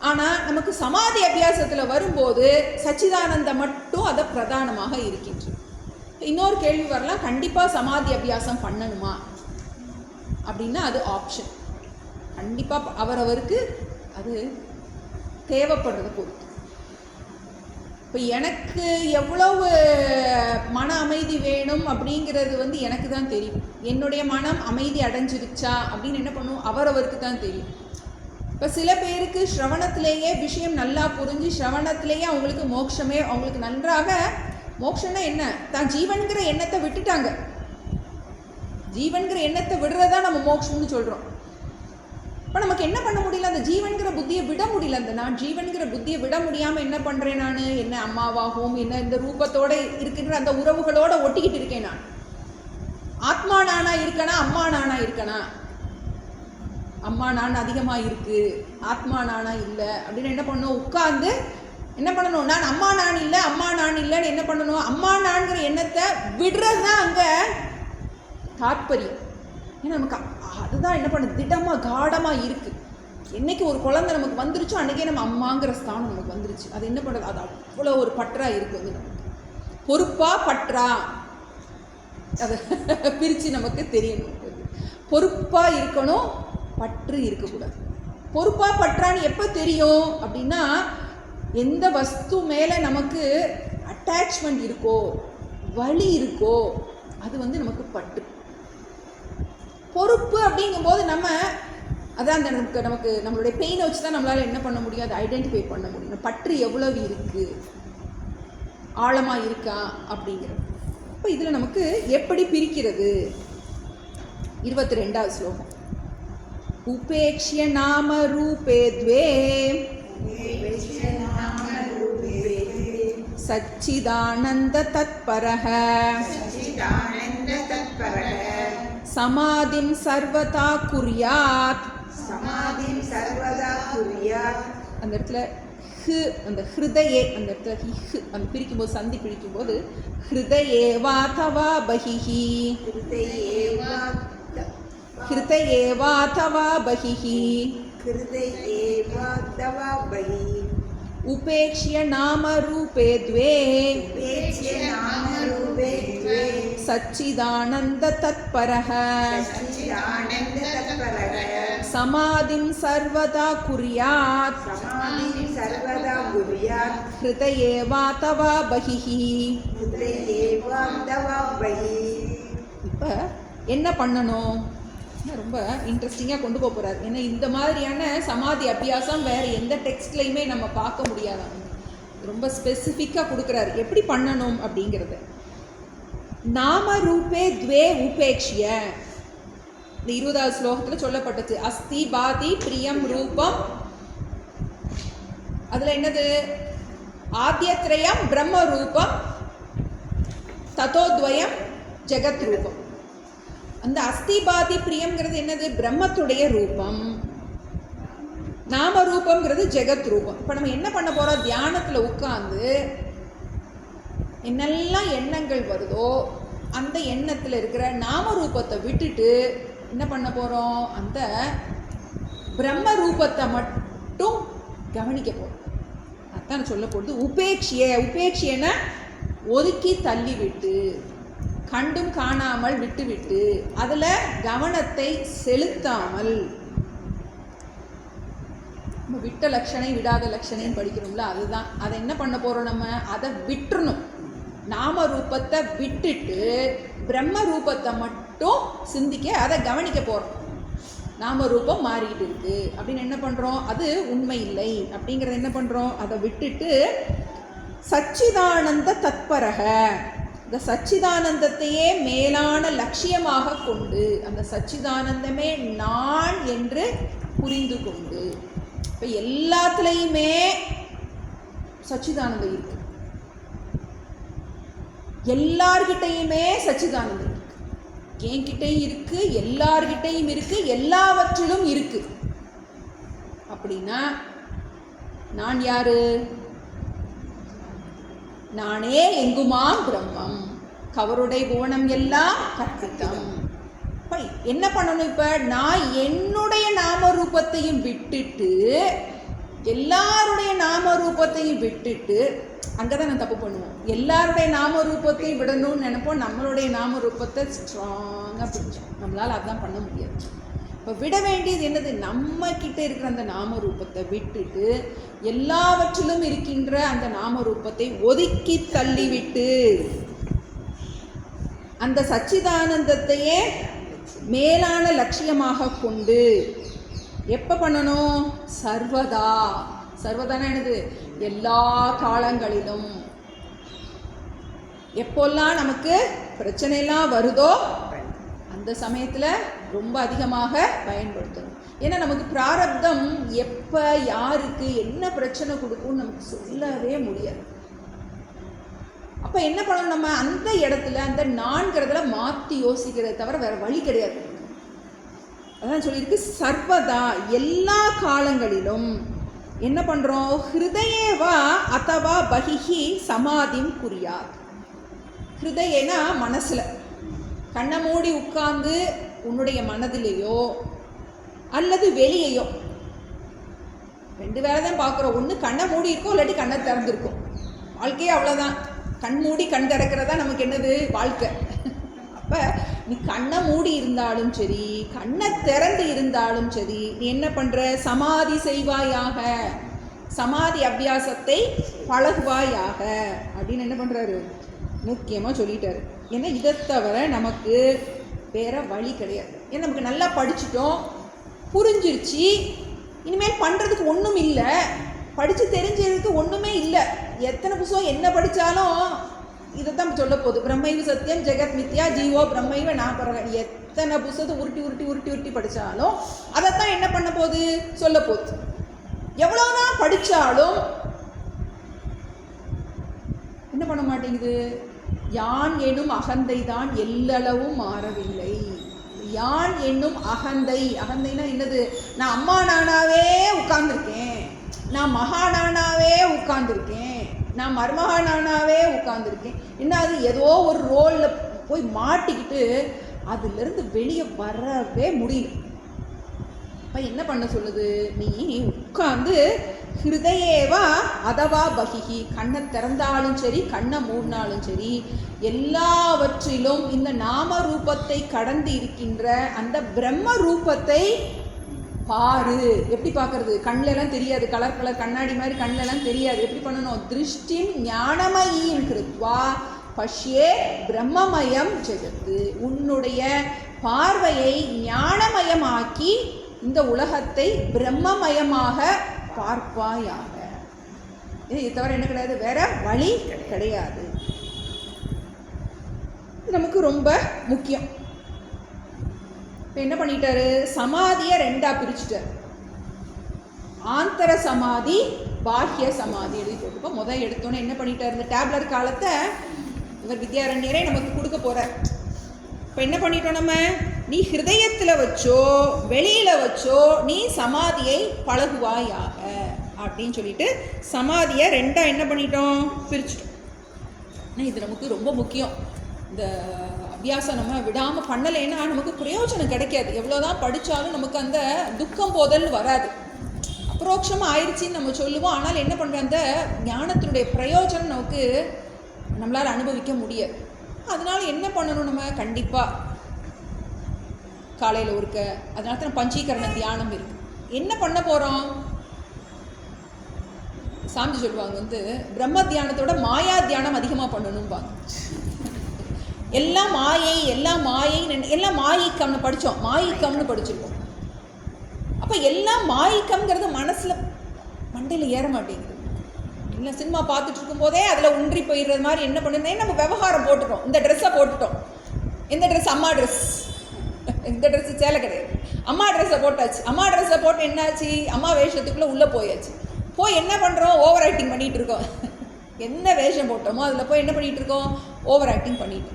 ஆனால் நமக்கு சமாதி அபியாசத்தில் வரும்போது சச்சிதானந்தம் மட்டும் அதை பிரதானமாக இருக்கின்றது. இன்னொரு கேள்வி வரலாம், கண்டிப்பாக சமாதி அபியாசம் பண்ணணுமா அப்படின்னா அது ஆப்ஷன். கண்டிப்பாக அவரவருக்கு அது தேவைப்படுறதை பொறுத்து. இப்போ எனக்கு எவ்வளவு மன அமைதி வேணும் அப்படிங்கிறது எனக்கு தான் தெரியும். என்னுடைய மனம் அமைதி அடைஞ்சிருச்சா அப்படின்னு என்ன பண்ணுவோம், அவரவருக்கு தான் தெரியும். இப்போ சில பேருக்கு ஸ்ரவணத்திலேயே விஷயம் நல்லா புரிஞ்சு ஸ்ரவணத்திலேயே அவங்களுக்கு மோட்சமே, அவங்களுக்கு நன்றாக மோட்சம்னா என்ன, தான் ஜீவன்கிற எண்ணத்தை விட்டுட்டாங்க. ஜீவன்கிற எண்ணத்தை விடுறதா நம்ம மோட்சம்னு சொல்கிறோம். இப்போ நமக்கு என்ன பண்ண முடியல, அந்த ஜீவன்கிற புத்தியை விட முடியல. அந்த நான் ஜீவன்கிற புத்தியை விட முடியாமல் என்ன பண்ணுறேன், நான் என்ன அம்மாவாகவும் என்ன இந்த ரூபத்தோடு இருக்கின்ற அந்த உறவுகளோடு ஒட்டிக்கிட்டு இருக்கேன். நான் ஆத்மா நானா இருக்கனா, அம்மா நானா இருக்கனா, அம்மா நான் அதிகமாக இருக்குது, ஆத்மா நானா இல்லை அப்படின்னு என்ன பண்ணணும், உட்கார்ந்து என்ன பண்ணணும், நான் அம்மா நான் இல்லை, அம்மா நான் இல்லைன்னு என்ன பண்ணணும், அம்மா நான்கிற எண்ணத்தை விடுறது தான் அங்கே தாற்பயம். ஏன்னா நமக்கு அதுதான் என்ன பண்ணுது, திடமாக காடமாக இருக்குது. என்றைக்கு ஒரு குழந்தை நமக்கு வந்துருச்சோ அன்றைக்கே நம்ம அம்மாங்கிற ஸ்தானம் நமக்கு வந்துருச்சு. அது என்ன பண்ணுறது, அது அவ்வளோ ஒரு பற்றாக இருக்குது. நமக்கு பொறுப்பா பற்றா அதை பிரித்து நமக்கு தெரியணும். பொறுப்பாக இருக்கணும், பற்று இருக்கக்கூடாது. பொறுப்பாக பற்றான்னு எப்போ தெரியும் அப்படின்னா, எந்த வஸ்து மேலே நமக்கு அட்டாச்மெண்ட் இருக்கோ, வலி இருக்கோ, அது நமக்கு பற்று. பொறுப்பு அப்படிங்கும்போது நம்ம அதான் அந்த நமக்கு நம்மளுடைய பெயினை வச்சு தான் நம்மளால் என்ன பண்ண முடியும், அதை ஐடென்டிஃபை பண்ண முடியும். பற்று எவ்வளவு இருக்குது, ஆழமாக இருக்கா அப்படிங்கிறது. இப்போ இதில் நமக்கு எப்படி பிரிக்கிறது, 22வது ஸ்லோகம். உபேக்ஷ்ய நாம ரூபே த்வே சச்சிதானந்த தத்பரஹ சமாதிம் சர்வதா குர்யாத். அந்த இடத்துல அந்த ஹிருதயே, அந்த இடத்துல அந்த பிரிக்கும்போது சந்தி பிரிக்கும்போது ஹிருதயேவா தவா பஹிஹி, ஹிருதயேவா தவா பஹிஹி, உபேக்ஷ்ய நாம ரூபே த்வே சச்சிதானந்த தத்பரஹ சமாதிம் சர்வதா குர்யாத் ஹிருதயேவா தவா பஹிஹி. இப்போ என்ன பண்ணணும், ரொம்ப இன்ட்ரெஸ்டிங்காக கொண்டு போக போகிறார். ஏன்னா இந்த மாதிரியான சமாதி அபியாசம் வேறு எந்த டெக்ஸ்ட்லையுமே நம்ம பார்க்க முடியாதான். ரொம்ப ஸ்பெசிஃபிக்காக கொடுக்குறாரு எப்படி பண்ணணும் அப்படிங்கிறது. நாம ரூபே த்வே உபேக்ஷ்ய, இந்த 20வது ஸ்லோகத்தில் சொல்லப்பட்டது. அஸ்தி பாதி பிரியம் ரூபம், அதில் என்னது, ஆத்யத்ரயம் பிரம்ம ரூபம், ததோத்வயம் ஜெகத் ரூபம். அந்த அஸ்திபாதி பிரியம்ங்கிறது என்னது? பிரம்மத்துடைய ரூபம். நாம ரூபம்ங்கிறது ஜெகத் ரூபம். இப்போ நம்ம என்ன பண்ண போகிறோம்? தியானத்தில் உட்கார்ந்து என்னெல்லாம் எண்ணங்கள் வருதோ அந்த எண்ணத்தில் இருக்கிற நாம ரூபத்தை விட்டுட்டு என்ன பண்ண போகிறோம்? அந்த பிரம்ம ரூபத்தை மட்டும் கவனிக்க போகிறோம். அதான் சொல்ல போகிறது உபேட்சியனை ஒதுக்கி தள்ளிவிட்டு, கண்டும் காணாமல் விட்டுவிட்டு, அதில் கவனத்தை செலுத்தாமல், நம்ம விட்ட லட்சணை விடாத லட்சணைன்னு படிக்கிறோம்ல, அதுதான். அதை என்ன பண்ண போகிறோம்? நம்ம அதை விட்டுறணும். நாம ரூபத்தை விட்டுட்டு பிரம்ம ரூபத்தை மட்டும் சிந்திக்க, அதை கவனிக்க போகிறோம். நாம ரூபம் மாறிக்கிட்டு இருக்கு அப்படின்னு என்ன பண்ணுறோம்? அது உண்மை இல்லை அப்படிங்கிறத என்ன பண்ணுறோம்? அதை விட்டுட்டு சச்சிதானந்த தத்பரக, இந்த சச்சிதானந்தத்தையே மேலான லட்சியமாக கொண்டு, அந்த சச்சிதானந்தமே நான் என்று புரிந்து கொண்டு. இப்போ எல்லாத்துலேயுமே சச்சிதானந்தம் இருக்கு, எல்லார்கிட்டையுமே சச்சிதானந்தம் இருக்கு, என்கிட்டையும் இருக்கு, எல்லார்கிட்டையும் இருக்கு, எல்லாவற்றிலும் இருக்கு. அப்படின்னா நான் யாரு? நானே எங்குமாம் பிரம்மம், கவருடை புவனம் எல்லாம் கற்பித்தம். என்ன பண்ணணும்? இப்போ நான் என்னுடைய நாம ரூபத்தையும் விட்டுட்டு, எல்லாருடைய நாம ரூபத்தையும் விட்டுட்டு, அங்கே தான் நான் தப்பு பண்ணுவோம். எல்லாருடைய நாம ரூபத்தையும் விடணும்னு நினைப்போம், நம்மளுடைய நாம ரூபத்தை ஸ்ட்ராங்காக பிடிச்சோம். நம்மளால் அதுதான் பண்ண முடியாது. இப்போ விட வேண்டியது என்னது? நம்ம கிட்ட இருக்கிற அந்த நாம ரூபத்தை விட்டுட்டு எல்லாவற்றிலும் இருக்கின்ற அந்த நாம ரூபத்தை ஒதுக்கி தள்ளிவிட்டு அந்த சச்சிதானந்தத்தையே மேலான லட்சியமாக கொண்டு எப்போ பண்ணணும்? சர்வதா. சர்வதானா என்னது? எல்லா காலங்களிலும். எப்போல்லாம் நமக்கு பிரச்சனைலாம் வருதோ அந்த சமயத்தில் ரொம்ப அதிகமாக பயன்படுத்தணும். ஏன்னா நமக்கு பிராரப்தம் எப்போ யாருக்கு என்ன பிரச்சனை கொடுக்கும்னு நமக்கு சொல்லவே முடியாது. அப்போ என்ன பண்ணணும்? நம்ம அந்த இடத்துல அந்த நான்கிறதுல மாற்றி யோசிக்கிறத தவிர வேறு வழி கிடையாது. அதான் சொல்லியிருக்கு, சர்வதா எல்லா காலங்களிலும் என்ன பண்ணுறோம்? ஹிருதயேவா அதவா பகிஹி சமாதிம் குறியாத். ஹிருதயனா மனசில், கண்ணை மூடி உட்கார்ந்து உன்னுடைய மனதிலேயோ அல்லது வெளியேயோ, ரெண்டு வேலை தான் பார்க்குறோம். ஒன்று கண்ணை மூடி இருக்கோம், இல்லாட்டி கண்ணை திறந்துருக்கோம். வாழ்க்கையே அவ்வளோதான். கண் மூடி கண் திறக்கிறதா நமக்கு என்னது? வாழ்க்கை. அப்போ நீ கண்ணை மூடி இருந்தாலும் சரி, கண்ணை திறந்து இருந்தாலும் சரி, நீ என்ன பண்ணுற? சமாதி செய்வாயாக, சமாதி அபியாசத்தை பழகுவாயாக அப்படின்னு என்ன பண்ணுறாரு? முக்கியமாக சொல்லிட்டாரு. ஏன்னா இதை தவிர நமக்கு வேறு வழி கிடையாது. ஏன்னா நமக்கு நல்லா படிச்சுட்டோம், புரிஞ்சிருச்சு, இனிமேல் பண்ணுறதுக்கு ஒன்றும் இல்லை, படித்து தெரிஞ்சதுக்கு ஒன்றுமே இல்லை. எத்தனை புதுசாக என்ன படித்தாலும் இதை தான் சொல்ல போகுது. பிரம்மைவ சத்தியம் ஜெகத் மித்யா ஜீவோ பிரம்மைவ நான் பரவ. எத்தனை புதுசத்தை உருட்டி உருட்டி உருட்டி உருட்டி படித்தாலும் அதைத்தான் என்ன பண்ண போகுது? சொல்ல போகுது. எவ்வளோதான் படித்தாலும் என்ன பண்ண மாட்டேங்குது? யான் எனும் அகந்தை தான் எல்லளவும் மாறவில்லை. யான் என்னும் அகந்தை, அகந்தைனா என்னது? நான் அம்மா நானாவே உட்கார்ந்துருக்கேன், நான் மகா நானாவே உட்கார்ந்துருக்கேன், நான் மருமகா நானாவே உட்கார்ந்துருக்கேன். என்ன அது? ஏதோ ஒரு ரோலில் போய் மாட்டிக்கிட்டு அதுலேருந்து வெளியே வரவே முடியல. அப்போ என்ன பண்ண சொல்லுது? நீ உட்கார்ந்து ஹிருதயேவா அதவா பகிஹி, கண்ணை திறந்தாலும் சரி கண்ணை மூடினாலும் சரி, எல்லாவற்றிலும் இந்த நாம ரூபத்தை கடந்து இருக்கின்ற அந்த பிரம்ம ரூபத்தை பாரு. எப்படி பார்க்கறது? கண்ணிலலாம் தெரியாது, கலர் கலர் கண்ணாடி மாதிரி கண்ணிலலாம் தெரியாது. எப்படி பண்ணணும்? திருஷ்டிம் ஞானமயீம் கிருத்வா பஷ்யே பிரம்மமயம் ஜெகத்து. உன்னுடைய பார்வையை ஞானமயமாக்கி இந்த உலகத்தை பிரம்மமயமாக பார்ப்பாயாக. இது தவிர என்ன கிடையாது? வேற வழி கிடையாது. இது நமக்கு ரொம்ப முக்கியம். இப்போ என்ன பண்ணிட்டாரு? சமாதியை ரெண்டாக பிரிச்சுட்டார். ஆந்தர சமாதி, பாஹ்ய சமாதி எழுதி போட்டுப்போம். முதல் எடுத்தோன்னே என்ன பண்ணிட்டார்? இந்த டேப்லர் காலத்தை இவர் வித்யாரண்யரே நமக்கு கொடுக்க போகிறார். இப்போ என்ன பண்ணிட்டோம் நம்ம, நீ ஹிருதயத்தில் வச்சோ வெளியில் வச்சோ நீ சமாதியை பழகுவாயாக அப்படின்னு சொல்லிட்டு சமாதியை ரெண்டாக என்ன பண்ணிட்டோம், பிரிச்சுட்டோம். இது நமக்கு ரொம்ப முக்கியம். இந்த அபியாசம் நம்ம விடாமல் பண்ணலைன்னா நமக்கு பிரயோஜனம் கிடைக்காது. எவ்வளோதான் படித்தாலும் நமக்கு அந்த துக்கம் போதல் வராது. அப்ரோக்ஷமாக ஆயிடுச்சின்னு நம்ம சொல்லுவோம், ஆனால் என்ன பண்ணுற அந்த ஞானத்தினுடைய பிரயோஜனம் நமக்கு நம்மளால் அனுபவிக்க முடியாது. அதனால் என்ன பண்ணணும், நம்ம கண்டிப்பாக காலையில் ஒருக்க, அதனால தான் பஞ்சீகரண தியானம் இருக்குது. என்ன பண்ண போகிறோம், சாமி சொல்லுவாங்க பிரம்ம தியானத்தோட மாயா தியானம் அதிகமாக பண்ணணும்பாங்க. எல்லாம் மாயை எல்லாம் மாயிக்கம்னு படித்தோம், மாயிக்கம்னு படிச்சிருக்கோம். அப்போ எல்லாம் மாயிக்கம்ங்கிறது மனசில் மண்டையில் ஏற மாட்டேங்குது. இல்லை சினிமா பார்த்துட்டு இருக்கும்போதே அதில் ஒன்றி போயிடுறது மாதிரி என்ன பண்ணுறேன், நம்ம விவகாரம் போட்டுட்டோம். இந்த ட்ரெஸ்ஸை போட்டுட்டோம், இந்த ட்ரெஸ் அம்மா ட்ரெஸ், இந்த ட்ரெஸ்ஸு சேலை கிடையாது, அம்மா ட்ரெஸ்ஸை போட்டாச்சு. அம்மா ட்ரெஸ்ஸை போட்டு என்னாச்சு, அம்மா வேஷத்துக்குள்ளே உள்ளே போயாச்சு. போய் என்ன பண்ணுறோம், ஓவர் ஆக்டிங் பண்ணிகிட்டு இருக்கோம். என்ன வேஷம் போட்டோமோ அதில் போய் என்ன பண்ணிகிட்டு இருக்கோம், ஓவர் ஆக்டிங் பண்ணிட்டு.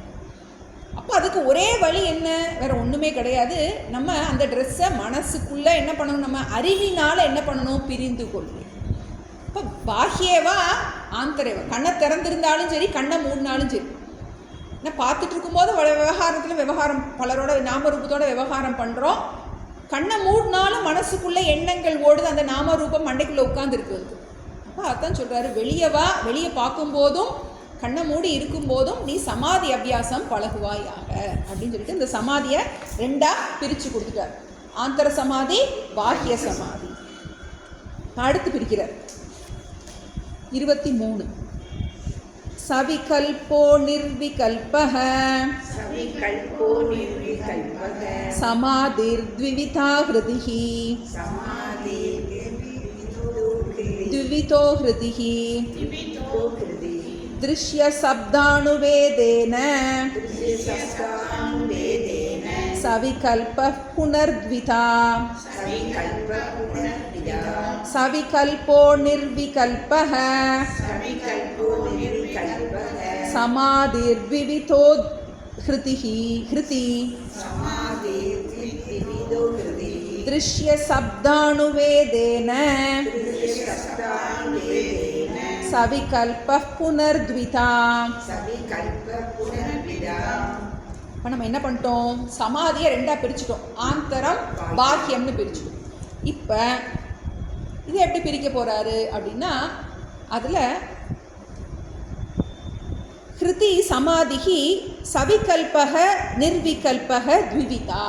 அப்போ அதுக்கு ஒரே வழி என்ன, வேறு ஒன்றுமே கிடையாது. நம்ம அந்த ட்ரெஸ்ஸை மனசுக்குள்ளே என்ன பண்ணணும், நம்ம அறிவினால் என்ன பண்ணணும், பிரிந்து கொள்ளும். இப்போ பாஹ்யேவா ஆந்தரேவா, கண்ணை திறந்திருந்தாலும் சரி கண்ணை மூடினாலும் சரி, ஏன்னா பார்த்துட்டு இருக்கும்போது விவகாரம் பலரோட நாமரூபத்தோட விவகாரம் பண்ணுறோம். கண்ணை மூடினாலும் மனசுக்குள்ளே எண்ணங்கள் ஓடுது, அந்த நாமரூபம் மண்டைக்குள்ளே உட்காந்துருக்கு. அப்போ அதான் சொல்கிறாரு, வெளியே பார்க்கும்போதும் கண்ணை மூடி இருக்கும்போதும் நீ சமாதி அபியாசம் பழகுவாயாக அப்படின்னு சொல்லிட்டு இந்த சமாதியை ரெண்டாக பிரித்து கொடுத்துட்டார். ஆந்தர சமாதி, பாஹ்ய சமாதி. அடுத்து பிரிக்கிறார் 23. சவிகல்போ நிர்விகல்பஹ சமாதிர்த்விவிதா ஹ்ருதிஹி த்விவிதோ ஹ்ருதிஹி திருஷ்ய சப்தானுவேதேன சவிகல்ப புனர்த்விதா சவிகல்போ நிர்விகல்பஹ சமாதிர்த்விவிதோ ஹ்ருதிஹி திருஷ்ய சப்தானுவேதேன சவிகல்ப புனர்த்விதா. இப்போ நம்ம என்ன பண்ணிட்டோம், சமாதியை ரெண்டாக பிரிச்சுட்டோம், ஆந்தரம் பாஹ்யம்னு பிரிச்சுட்டோம். இப்போ இது எப்படி பிரிக்க போகிறாரு அப்படின்னா, அதில் ஹிருதி சமாதிஹி சவிகல்பக நிர்விகல்பக த்விவிதா,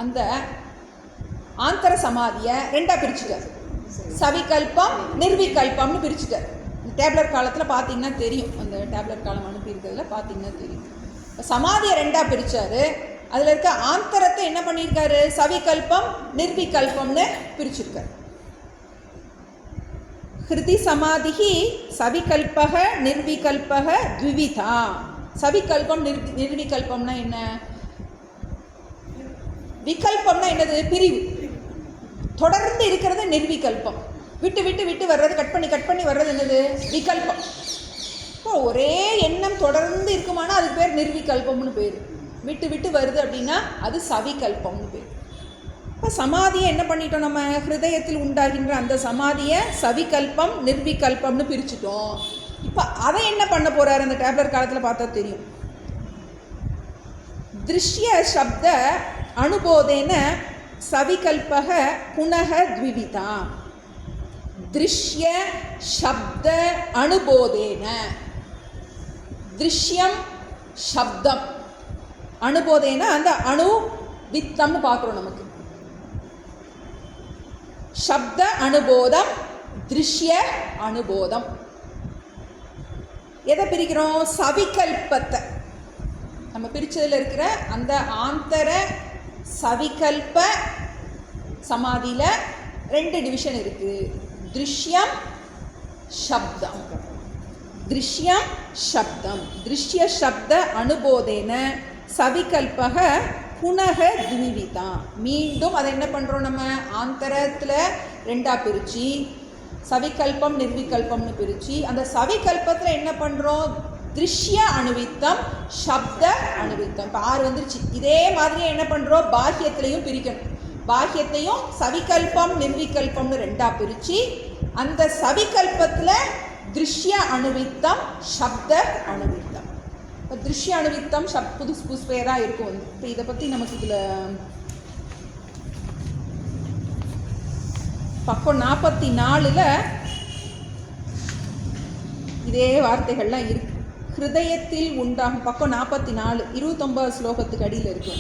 அந்த ஆந்தர சமாதியை ரெண்டாக பிரிச்சுட்டார். சவிகல்பம் நிர்விகல்பம்னு பிரிச்சுட்டார். டேப்லெட் காலத்தில் பார்த்தீங்கன்னா தெரியும், அந்த டேப்லெட் காலம் அனுப்பியிருக்கிறதுல பார்த்தீங்கன்னா தெரியும். சமாதியை ரெண்டாக பிரித்தார். அதில் இருக்க ஆந்தரத்தை என்ன பண்ணியிருக்காரு, சவிகல்பம் நிர்விகல்பம்னு பிரிச்சிருக்கார். ஹிருதி சமாதிஹி சவிகல்பக நிர்விகல்பக த்விவிதா. சவிகல்பம் நிர்விகல்பம்னா என்ன, விகல்பம்னா என்னது, பிரிவு. தொடர்ந்து இருக்கிறது நிர்விகல்பம், விட்டு விட்டு விட்டு வர்றது, கட் பண்ணி வர்றது என்னது, விகல்பம். இப்போ ஒரே எண்ணம் தொடர்ந்து இருக்குமானா அதுக்கு பேர் நிர்விகல்பம்னு பேர். விட்டு விட்டு வருது அப்படின்னா அது சவிகல்பம்னு பேர். இப்போ சமாதியை என்ன பண்ணிட்டோம், நம்ம ஹிருதயத்தில் உண்டாகின்ற அந்த சமாதியை சவிகல்பம் நிர்விகல்பம்னு பிரிச்சுட்டோம். இப்போ அதை என்ன பண்ண போகிறார், அந்த டேப்லெட் காலத்தில் பார்த்தா தெரியும். திருஷ்ய சப்த அனுபோதேன சவிகல்பக புனக த்விவிதா. திருஷ்ய சப்த அனுபோதேன, திருஷ்யம் சப்தம், அனுபோதேன அந்த அணு வித்தம்னு பார்க்குறோம். நமக்கு சப்த அனுபோதம், திருஷ்ய அனுபோதம். எதை பிரிக்கிறோம், சவிகல்பத்தை. நம்ம பிரிச்சதில் இருக்கிற அந்த ஆந்தர சவிகல்ப சமாதியில் 2 டிவிஷன் இருக்குது, திருஷ்யம் சப்தம். திருஷ்யம் சப்தம், திருஷ்ய சப்த அனுபோதேன சவிகல்பக புனக த்விவிதா. மீண்டும் அதை என்ன பண்ணுறோம், நம்ம ஆந்தரத்தில் ரெண்டாக பிரித்து சவிகல்பம் நிர்விகல்பம்னு பிரித்து அந்த சவிகல்பத்தில் என்ன பண்ணுறோம், திருஷ்ய அணுவித்தம், சப்த அணுவித்தம். இப்போ 6 வந்துருச்சு. இதே மாதிரியே என்ன பண்ணுறோம், பாஹ்யத்திலையும் பிரிக்கணும். பாஹ்யத்தையும் சவிகல்பம் நிர்விகல்பம்னு 2ஆக பிரித்து அந்த சவிகல்பத்தில் திருஷ்ய அணுவித்தம், சப்த அணுவித்தம். இப்போ திருஷ்ய அணுவித்தம் புதுசு புதுசு பேராக இருக்கும் வந்து. இப்போ இதை பற்றி நமக்கு இதில் பக்கம் 44ல் இதே வார்த்தைகள்லாம் இருக்கு. ஹிருதயத்தில் உண்டாகும், பக்கம் 44 29 ஸ்லோகத்துக்கு அடியில் இருக்கு.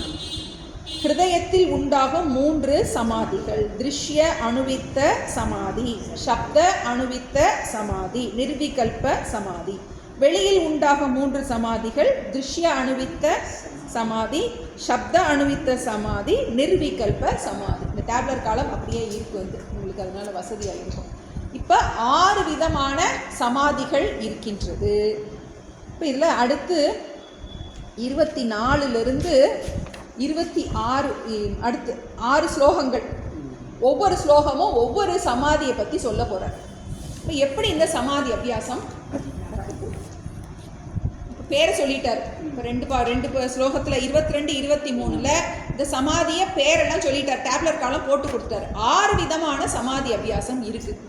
ஹிருதயத்தில் உண்டாகும் 3 சமாதிகள்: திருஷ்ய அணுவித்த சமாதி, சப்த அணுவித்த சமாதி, நிர்விகல்ப சமாதி. வெளியில் உண்டாகும் 3 சமாதிகள்: திருஷ்ய அணுவித்த சமாதி, சப்த அணுவித்த சமாதி, நிர்விகல்ப சமாதி. இந்த டேப்லர் காலம் அப்படியே இருக்கு வந்து உங்களுக்கு, அதனால வசதியாக இருக்கும். இப்போ 6 விதமான சமாதிகள் இருக்கின்றது. இப்போ இதில் அடுத்து 24லிருந்து 26 அடுத்து 6 ஸ்லோகங்கள். ஒவ்வொரு ஸ்லோகமும் ஒவ்வொரு சமாதியை பற்றி சொல்ல போகிறார். இப்போ எப்படி இந்த சமாதி அபியாசம் பேரை சொல்லிட்டார். இப்போ ரெண்டு ஸ்லோகத்தில் 22 23ல் இந்த சமாதியை பேரெல்லாம் சொல்லிட்டார். டேப்லர் காலம் போட்டு கொடுத்தாரு. 6 விதமான சமாதி அபியாசம் இருக்குது.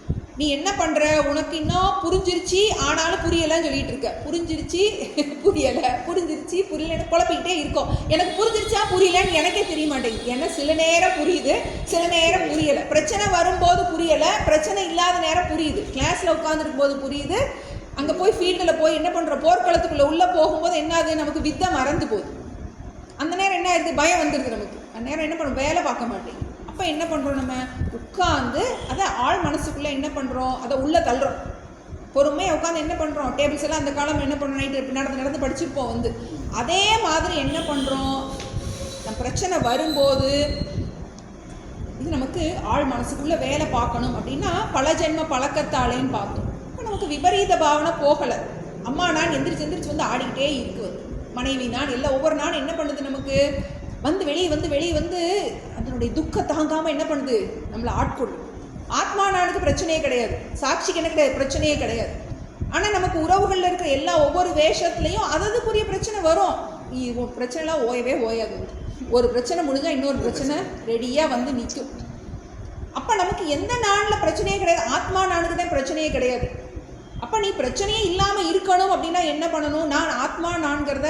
நீ என்ன பண்ணுற, உனக்கு இன்னும் புரிஞ்சிருச்சு ஆனாலும் புரியலைன்னு சொல்லிட்டு இருக்க. புரிஞ்சிருச்சு புரியலை, புரிஞ்சிருச்சு புரியலைன்னு குழப்பிக்கிட்டே இருக்கோம். எனக்கு புரிஞ்சிருச்சா புரியலைன்னு எனக்கே தெரிய மாட்டேங்குது. ஏன்னா சில நேரம் புரியுது, சில நேரம் புரியலை. பிரச்சனை வரும்போது புரியலை, பிரச்சனை இல்லாத நேரம் புரியுது. கிளாஸில் உட்காந்துருக்கும் போது புரியுது, அங்கே போய் ஃபீல்டில் போய் என்ன பண்ணுறோம், போர்க்களத்துக்குள்ளே உள்ளே போகும்போது என்ன ஆகுது, நமக்கு வித்தை மறந்து போகுது. அந்த நேரம் என்ன ஆகுது, பயம் வந்துடுது நமக்கு. அந்த நேரம் என்ன பண்ணுறோம், வேலை பார்க்க மாட்டேங்குது. அப்போ என்ன பண்ணுறோம், நம்ம உட்காந்து அதை ஆள் மனசுக்குள்ளே என்ன பண்ணுறோம், அதை உள்ளே தள்ளுறோம். பொறுமையாக உட்காந்து என்ன பண்ணுறோம், டேபிள்ஸ் எல்லாம் அந்த காலம் என்ன பண்ணுறோம், நைட்டு நடந்து படிச்சுருப்போம் வந்து. அதே மாதிரி என்ன பண்ணுறோம், நம்ம பிரச்சனை வரும்போது இது நமக்கு ஆள் மனசுக்குள்ளே வேலை பார்க்கணும் அப்படின்னா பல ஜென்ம பழக்கத்தாலேன்னு பார்த்தோம். இப்போ நமக்கு விபரீத பாவனை போகலை. அம்மா நான் எந்திரிச்சு வந்து ஆடிக்கிட்டே இருக்குது. மனைவி நான் எல்லாம் ஒவ்வொரு நாளும் என்ன பண்ணுது, நமக்கு வெளியே வந்து அதனுடைய துக்கம் தாங்காமல் என்ன பண்ணுது, நம்மளை ஆட்கொள்ளும். ஆத்மா நானுக்கு பிரச்சனையே கிடையாது, சாட்சிக்கு என்ன கிடையாது, பிரச்சனையே கிடையாது. ஆனால் நமக்கு உறவுகளில் இருக்கிற எல்லா ஒவ்வொரு வேஷத்துலேயும் அதுக்குரிய பிரச்சனை வரும். பிரச்சனைலாம் ஓயாது. ஒரு பிரச்சனை முடிஞ்சால் இன்னொரு பிரச்சனை ரெடியாக வந்து நிற்கும். அப்போ நமக்கு எந்த நாளில் பிரச்சனையே கிடையாது, ஆத்மா நானுக்கு தான் பிரச்சனையே கிடையாது. அப்போ நீ பிரச்சனையே இல்லாமல் இருக்கணும் அப்படின்னா என்ன பண்ணணும், நான் ஆத்மா நான்கிறத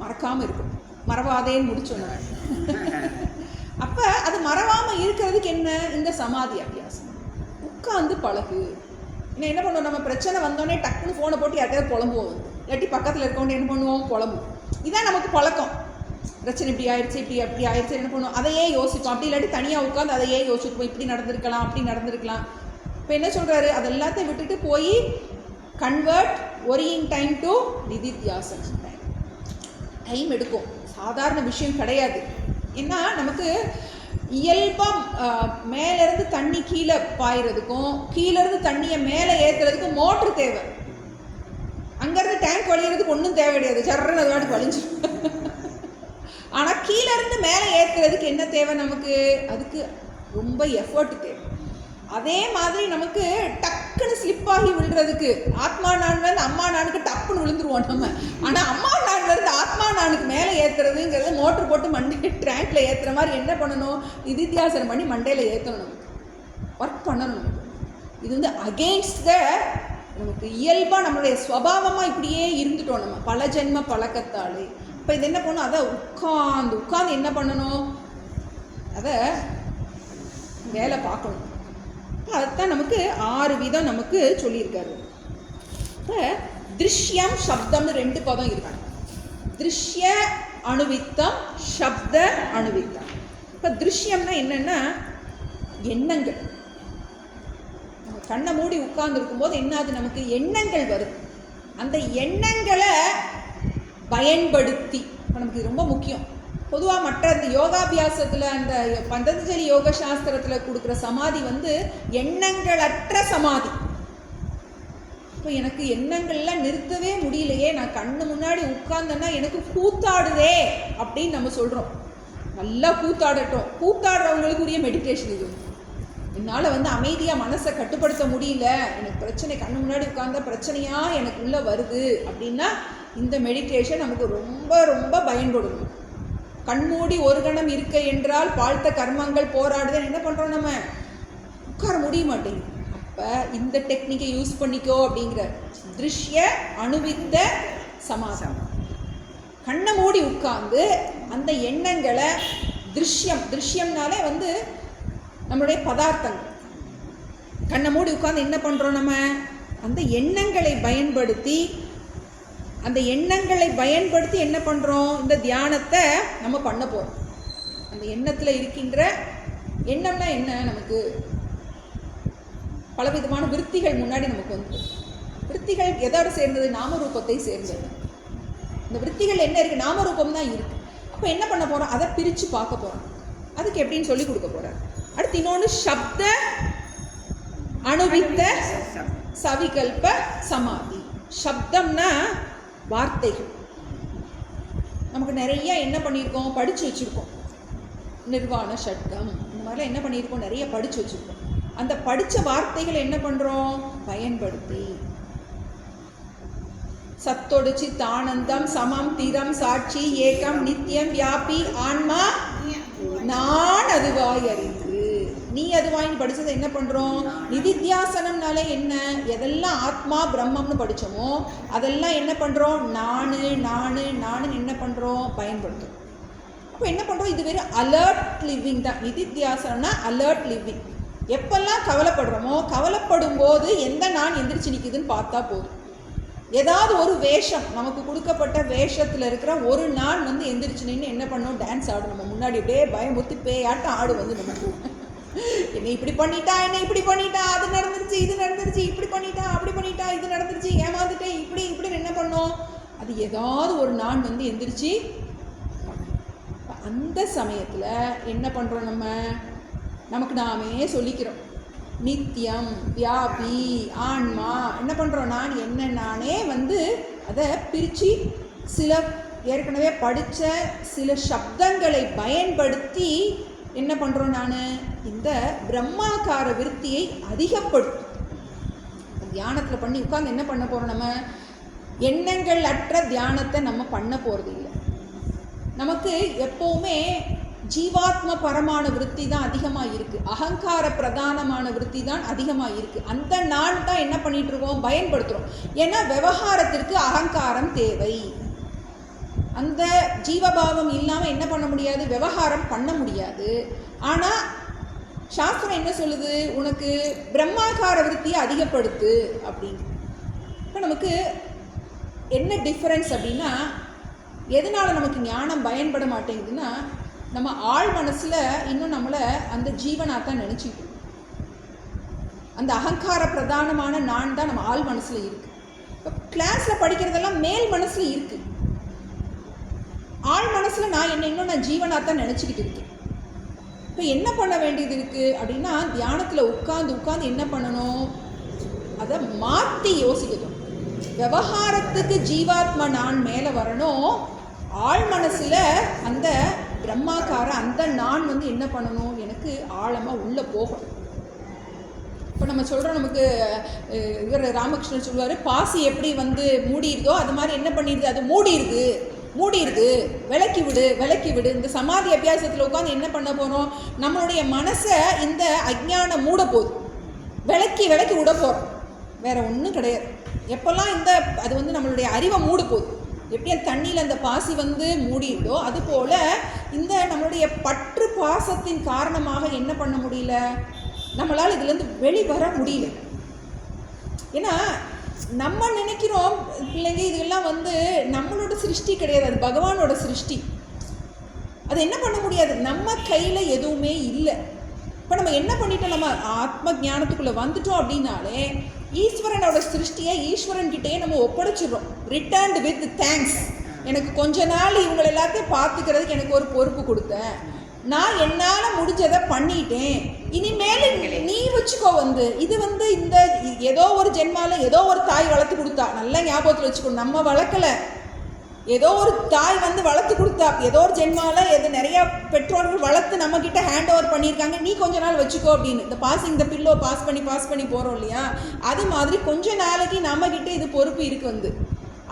மறக்காமல் இருக்கணும். மறவாதேன்னு முடிச்சோன்னு அப்போ அது மறவாமல் இருக்கிறதுக்கு என்ன, இந்த சமாதி அபியாசம். உட்காந்து பழகு. இன்னும் என்ன பண்ணுவோம், நம்ம பிரச்சனை வந்தோடனே டக்குன்னு ஃபோனை போட்டு யார்கிட்டயாவது புலம்புவோம். இல்லாட்டி பக்கத்தில் இருக்கவங்க என்ன பண்ணுவோம், புலம்புவோம். இதான் நமக்கு பழக்கம். பிரச்சனை இப்படி ஆயிடுச்சு, அப்படி ஆயிடுச்சு, என்ன பண்ணுவோம், அதையே யோசிப்போம். அப்படி இல்லாட்டி தனியாக உட்காந்து அதையே யோசிச்சுப்போம். இப்படி நடந்திருக்கலாம், அப்படி நடந்திருக்கலாம். இப்போ என்ன சொல்கிறாரு, அது எல்லாத்தையும் விட்டுட்டு போய் கன்வெர்ட் ஒரியிங் டைம் டு நிதித்தியாசன். டைம் எடுக்கும், சாதாரண விஷயம் கிடையாது. ஏன்னா நமக்கு இயல்பாக மேலேருந்து தண்ணி கீழே பாயிறதுக்கும் கீழேருந்து தண்ணியை மேலே ஏற்றுறதுக்கும் மோட்ரு தேவை. அங்கேருந்து டேங்க் வழிகிறதுக்கு ஒன்றும் தேவை கிடையாது, சர்றன்னு அது வாட்டுக்கு வலிஞ்சிடும். ஆனால் கீழேருந்து மேலே ஏற்றுறதுக்கு என்ன தேவை நமக்கு, அதுக்கு ரொம்ப எஃபர்ட் தேவை. அதே மாதிரி நமக்கு டக்குன்னு ஸ்லிப்பாகி விழுறதுக்கு ஆத்மா நான்லேருந்து அம்மா நானுக்கு டப்புன்னு விழுந்துருவோம் நம்ம. ஆனால் அம்மா நான்லேருந்து ஆத்மா நானுக்கு மேலே ஏற்றுறதுங்கிறது மோட்ரு போட்டு மண்டே ட்ராங்கில் ஏற்றுற மாதிரி என்ன பண்ணணும், நிதித்தியாசனம் பண்ணி மண்டையில் ஏற்றணும், ஒர்க் பண்ணணும். இது வந்து அகெயின்ஸ்ட் த நமக்கு இயல்பாக நம்மளுடைய ஸ்வபாவமாக இப்படியே இருந்துட்டோம் நம்ம பல ஜென்ம பழக்கத்தாலே. இப்போ இது என்ன பண்ணணும், அதை உட்காந்து என்ன பண்ணணும், அதை வேலை பார்க்கணும். அதுதான் நமக்கு 6 விதம் நமக்கு சொல்லியிருக்காரு. இப்போ திருஷ்யம் சப்தம்னு 2 பதம் இருக்காங்க. திருஷ்ய அணுவித்தம், சப்த அணுவித்தம். இப்போ திருஷ்யம்னா என்னென்னா எண்ணங்கள். நம்ம கண்ணை மூடி உட்கார்ந்துருக்கும் போது என்ன ஆகுது, நமக்கு எண்ணங்கள் வருது. அந்த எண்ணங்களை பயன்படுத்தி நமக்கு இது ரொம்ப முக்கியம். பொதுவாக மற்ற இந்த யோகாபியாசத்தில் அந்த பதஞ்சலி யோக சாஸ்திரத்தில் கொடுக்குற சமாதி வந்து எண்ணங்களற்ற சமாதி. இப்போ எனக்கு எண்ணங்கள்லாம் நிறுத்தவே முடியலையே, நான் கண்ணு முன்னாடி உட்கார்ந்தேன்னா எனக்கு கூத்தாடுதே அப்படின்னு நம்ம சொல்கிறோம். நல்லா கூத்தாடட்டும். கூத்தாடுறவங்களுக்கு உரிய மெடிடேஷன் இது. என்னால் வந்து அமைதியாக மனசை கட்டுப்படுத்த முடியல, எனக்கு பிரச்சனை கண்ணு முன்னாடி உட்கார்ந்தா பிரச்சனையாக எனக்கு உள்ளே வருது அப்படின்னா இந்த மெடிடேஷன் நமக்கு ரொம்ப ரொம்ப பயன்படும். கண்மூடி ஒரு கணம் இருக்க என்றால் வாழ்த்த கர்மங்கள் போராடுதல் என்ன பண்ணுறோம், நம்ம உட்கார முடிய மாட்டேங்குது. அப்போ இந்த டெக்னிக்கை யூஸ் பண்ணிக்கோ அப்படிங்கிற திருஷ்ய அனுவித்த சமாதானம். கண்ணை மூடி உட்கார்ந்து அந்த எண்ணங்களை திருஷ்யம்னாலே வந்து நம்மளுடைய பதார்த்தங்கள். கண்ணை மூடி உட்கார்ந்து என்ன பண்ணுறோம், நம்ம அந்த எண்ணங்களை பயன்படுத்தி என்ன பண்ணுறோம், இந்த தியானத்தை நம்ம பண்ண போகிறோம். அந்த எண்ணத்தில் இருக்கின்ற எண்ணம்னா என்ன, நமக்கு பலவிதமான விருத்திகள் முன்னாடி நமக்கு வந்து விருத்திகள் எதோட சேர்ந்தது, நாமரூபத்தை சேர்ந்தது. இந்த விருத்திகள் என்ன இருக்குது, நாமரூபம் தான் இருக்குது. அப்போ என்ன பண்ண போகிறோம், அதை பிரித்து பார்க்க போகிறோம். அதுக்கு எப்படின்னு சொல்லி கொடுக்க போகிறார். அடுத்து இன்னொன்று சப்த அனுவித்த சவிகல்ப சமாதி. சப்தம்னா வார்த்தைகள். நமக்கு நிறைய என்ன பண்ணியிருக்கோம், படித்து வச்சுருக்கோம். நிர்வாண ஷட்கம் இந்த மாதிரிலாம் என்ன பண்ணியிருக்கோம், நிறைய படித்து வச்சுருக்கோம். அந்த படித்த வார்த்தைகளை என்ன பண்ணுறோம், பயன்படுத்தி சத்தொடு சித் ஆனந்தம் சமம் திரம் சாட்சி ஏகம் நித்தியம் வியாபி ஆன்மா நான் அதுவாய் அறிந்து, நீ அதுவாயின்னு படித்ததை என்ன பண்ணுறோம், நிதித்தியாசனம்னாலே என்ன, எதெல்லாம் ஆத்மா பிரம்மம்னு படித்தோமோ அதெல்லாம் என்ன பண்ணுறோம், நானு என்ன பண்ணுறோம், பயன்படுத்தும். அப்போ என்ன பண்ணுறோம், இது வெறும் அலர்ட் லிவிங் தான். நிதித்தியாசனம்னா அலர்ட் லிவிங். எப்பெல்லாம் கவலைப்படுறோமோ கவலைப்படும் போது எந்த நான் எந்திரிச்சு நிற்குதுன்னு பார்த்தா போதும். ஏதாவது ஒரு வேஷம், நமக்கு கொடுக்கப்பட்ட வேஷத்தில் இருக்கிற ஒரு நான் வந்து எந்திரிச்சு நின்று என்ன பண்ணோம், டான்ஸ் ஆடும். நம்ம முன்னாடி அப்படியே பயமுத்தி பேயாட்டம் ஆடு வந்து நமக்கு. என்னை இப்படி பண்ணிட்டா, அது நடந்துருச்சு, இது நடந்துருச்சு, இப்படி பண்ணிட்டா, அப்படி பண்ணிட்டா, இது நடந்துருச்சு, ஏமாந்துட்டேன், இப்படி என்ன பண்ணோம், அது ஏதாவது ஒரு நான் வந்து எந்திரிச்சு. அந்த சமயத்தில் என்ன பண்ணுறோம், நமக்கு நாமே சொல்லிக்கிறோம், நித்தியம் வியாபி ஆன்மா. என்ன பண்ணுறோம், நான் என்ன நானே வந்து அதை பிரித்து சில ஏற்கனவே படித்த சில சப்தங்களை பயன்படுத்தி என்ன பண்ணுறோம், நான் இந்த பிரம்மாகார விருத்தியை அதிகப்படுத்தும். தியானத்தில் பண்ணி உட்கார்ந்து என்ன பண்ண போகிறோம், நம்ம எண்ணங்கள் அற்ற தியானத்தை நம்ம பண்ண போகிறது இல்லை. நமக்கு எப்போவுமே ஜீவாத்ம பரமான விருத்தி தான் அதிகமாக இருக்குது, அகங்கார பிரதானமான விருத்தி தான் அதிகமாக இருக்குது. அந்த நான் தான் என்ன பண்ணிட்டு இருக்கோம், பயன்படுத்துகிறோம். ஏன்னா விவகாரத்திற்கு அகங்காரம் தேவை. அந்த ஜீவபாவம் இல்லாமல் என்ன பண்ண முடியாது, விவகாரம் பண்ண முடியாது. ஆனால் சாஸ்திரம் என்ன சொல்லுது, உனக்கு பிரம்மாகார விருத்தியை அதிகப்படுத்து அப்படின்னு. இப்போ நமக்கு என்ன டிஃபரன்ஸ் அப்படின்னா, எதனால் நமக்கு ஞானம் பயன்பட மாட்டேங்குதுன்னா, நம்ம ஆழ் மனசில் இன்னும் நம்மளை அந்த ஜீவனாக தான் நினச்சிக்கிட்டு, அந்த அகங்கார பிரதானமான நான் தான் நம்ம ஆழ் மனசில் இருக்குது. இப்போ கிளாஸில் படிக்கிறதெல்லாம் மேல் மனசில் இருக்குது. ஆழ் மனசில் நான் இன்னும் ஜீவனாக தான் நினச்சிக்கிட்டு இருக்கேன். இப்போ என்ன பண்ண வேண்டியது இருக்குது அப்படின்னா, தியானத்தில் உட்காந்து என்ன பண்ணணும், அதை மாற்றி யோசிக்கணும். விவகாரத்துக்கு ஜீவாத்மா நான் மேலே வரணும். ஆழ் மனசில் அந்த பிரம்மாக்கார அந்த நான் வந்து என்ன பண்ணணும், எனக்கு ஆழமாக உள்ளே போகணும். இப்போ நம்ம சொல்கிறோம், நமக்கு இவர் ராமகிருஷ்ணன் சொல்லுவார், பாசி எப்படி வந்து மூடிடுதோ அது மாதிரி என்ன பண்ணிடுது, அது மூடிடுது, விளக்கி விடு. இந்த சமாதி அபியாசத்தில் உட்காந்து என்ன பண்ண போகிறோம், நம்மளுடைய மனசை இந்த அஜ்ஞானம் மூட போகுது, விளக்கி விட போகிறோம். வேறு ஒன்றும் கிடையாது. எப்போல்லாம் அது வந்து நம்மளுடைய அறிவை மூட போகுது, எப்படி அந்த தண்ணியில் அந்த பாசி வந்து மூடிடுதோ அதுபோல் இந்த நம்மளுடைய பற்று பாசத்தின் காரணமாக என்ன பண்ண முடியல, நம்மளால் இதுலேருந்து வெளிவர முடியல. ஏன்னா நம்ம நினைக்கிறோம் பிள்ளைங்க இதெல்லாம் வந்து நம்மளோட சிருஷ்டி கிடையாது, அது பகவானோட சிருஷ்டி. அது என்ன பண்ண முடியாது, நம்ம கையில் எதுவுமே இல்லை. இப்போ நம்ம என்ன பண்ணிட்டோம், நம்ம ஆத்ம ஞானத்துக்குள்ளே வந்துட்டோம் அப்படின்னாலே ஈஸ்வரனோட சிருஷ்டியை ஈஸ்வரன்கிட்டே நம்ம ஒப்படைச்சிடுறோம். Returned with thanks. எனக்கு கொஞ்ச நாள் இவங்களை எல்லாத்தையும் பார்த்துக்கிறதுக்கு எனக்கு ஒரு பொறுப்பு கொடுத்தேன், நான் என்னால் முடிஞ்சதை பண்ணிட்டேன், இனிமேல் நீ வச்சுக்கோ. இது இந்த ஏதோ ஒரு ஜென்மாவில் ஏதோ ஒரு தாய் வளர்த்து கொடுத்தா, நல்லா ஞாபகத்தில் வச்சுக்கோ. நம்ம வளர்க்கலை, ஏதோ ஒரு தாய் வந்து வளர்த்து கொடுத்தா, ஏதோ ஒரு ஜென்மாவில் எது நிறைய பெற்றோர்கள் வளர்த்து நம்மக்கிட்ட ஹேண்ட் ஓவர் பண்ணியிருக்காங்க, நீ கொஞ்ச நாள் வச்சுக்கோ அப்படின்னு. இந்த பில்லோ பாஸ் பண்ணி போகிறோம் இல்லையா, அது மாதிரி கொஞ்ச நாளைக்கு நம்மக்கிட்ட இது பொறுப்பு இருக்கு. வந்து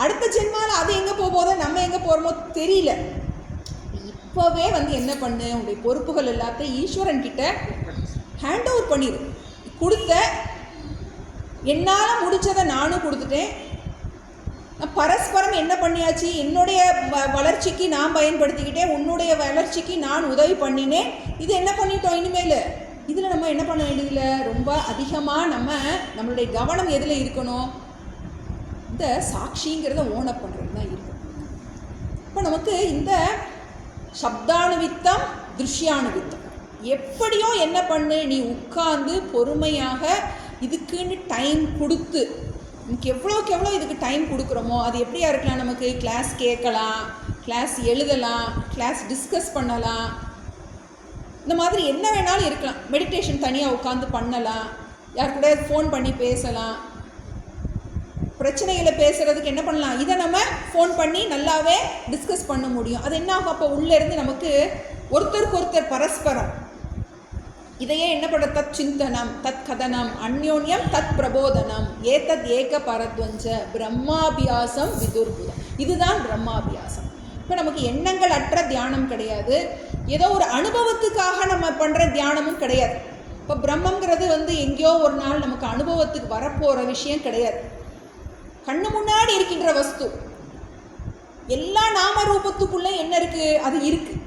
அடுத்த ஜென்மாவில் அது எங்கே போதோ நம்ம எங்கே போகிறோமோ தெரியல. இப்போவே வந்து என்ன பண்ணு, உங்களுடைய பொறுப்புகள் எல்லாத்தையும் ஈஸ்வரன் கிட்ட ஹேண்ட் ஓவர் பண்ணிடு. கொடுத்த என்னால் முடித்ததை நானும் கொடுத்துட்டேன். பரஸ்பரம் என்ன பண்ணியாச்சு, என்னுடைய வளர்ச்சிக்கு நான் பயன்படுத்திக்கிட்டேன், உன்னுடைய வளர்ச்சிக்கு நான் உதவி பண்ணினேன். இது என்ன பண்ணிட்டோம், இனிமேல் இதில் நம்ம என்ன பண்ண வேண்டியதில்லை. ரொம்ப அதிகமாக நம்மளுடைய கவனம் எதில் இருக்கணும், இந்த சாட்சிங்கிறத ஓனப் பண்ணுறது தான் இருக்கும். இப்போ நமக்கு இந்த சப்தானுவித்தம் திருஷ்யானுவித்தம் எப்படியோ என்ன பண்ணு, நீ உட்கார்ந்து பொறுமையாக இதுக்குன்னு டைம் கொடுத்து, நமக்கு எவ்வளோக்கு எவ்வளோ இதுக்கு டைம் கொடுக்குறோமோ அது எப்படியா இருக்கலாம். நமக்கு கிளாஸ் கேட்கலாம், கிளாஸ் எழுதலாம், கிளாஸ் டிஸ்கஸ் பண்ணலாம், இந்த மாதிரி என்ன வேணாலும் இருக்கலாம். மெடிடேஷன் தனியாக உட்காந்து பண்ணலாம், யார் கூட ஃபோன் பண்ணி பேசலாம், பிரச்சனைகளை பேசுகிறதுக்கு என்ன பண்ணலாம், இதை நம்ம ஃபோன் பண்ணி நல்லாவே டிஸ்கஸ் பண்ண முடியும். அது என்ன ஆகும், அப்போ உள்ளேருந்து நமக்கு ஒருத்தருக்கு ஒருத்தர் பரஸ்பரம் இதையே என்ன பண்ண, தத் சிந்தனம் தத் கதனம் அந்யோன்யம் தத் பிரபோதனம் ஏதத் ஏக பரத்வஞ்ச பிரம்மாபியாசம் விதுர்புதம். இதுதான் பிரம்மாபியாசம். இப்போ நமக்கு எண்ணங்கள் அற்ற தியானம் கிடையாது, ஏதோ ஒரு அனுபவத்துக்காக நம்ம பண்ணுற தியானமும் கிடையாது. இப்போ பிரம்மங்கிறது வந்து எங்கேயோ ஒரு நாள் நமக்கு அனுபவத்துக்கு வரப்போகிற விஷயம் கிடையாது. கண்ணு முன்னாடி இருக்கின்ற வஸ்து, எல்லா நாம ரூபத்துக்குள்ளே என்ன இருக்குது, அது இருக்குது.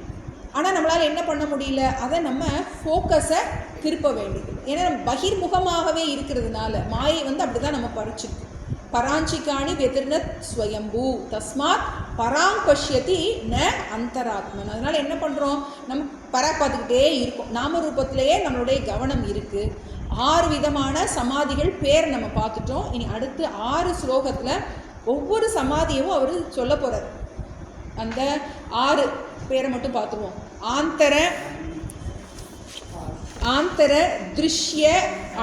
ஆனால் நம்மளால் என்ன பண்ண முடியல, அதை நம்ம ஃபோக்கஸை திருப்ப வேண்டியது. ஏன்னா நம்ம பகிர்முகமாகவே இருக்கிறதுனால மாயை வந்து அப்படி தான் நம்ம பறிச்சிருக்கு. பராஞ்சிகாணி வெதிர்னத் ஸ்வயம்பூ தஸ்மாத் பராங் பஷ்யதி ந அந்தராத்மன். அதனால் என்ன பண்ணுறோம், நம்ம பார்த்துக்கிட்டே இருக்கோம், நாம ரூபத்திலேயே நம்மளுடைய கவனம் இருக்குது. 6 விதமான சமாதிகள் பேர் நம்ம பார்த்துட்டோம். இனி அடுத்து 6 ஸ்லோகத்தில் ஒவ்வொரு சமாதியும் அவர் சொல்ல போகிறார். அந்த 6 பேரை மட்டும் பார்த்துருவோம். ஆந்தர திருஷ்ய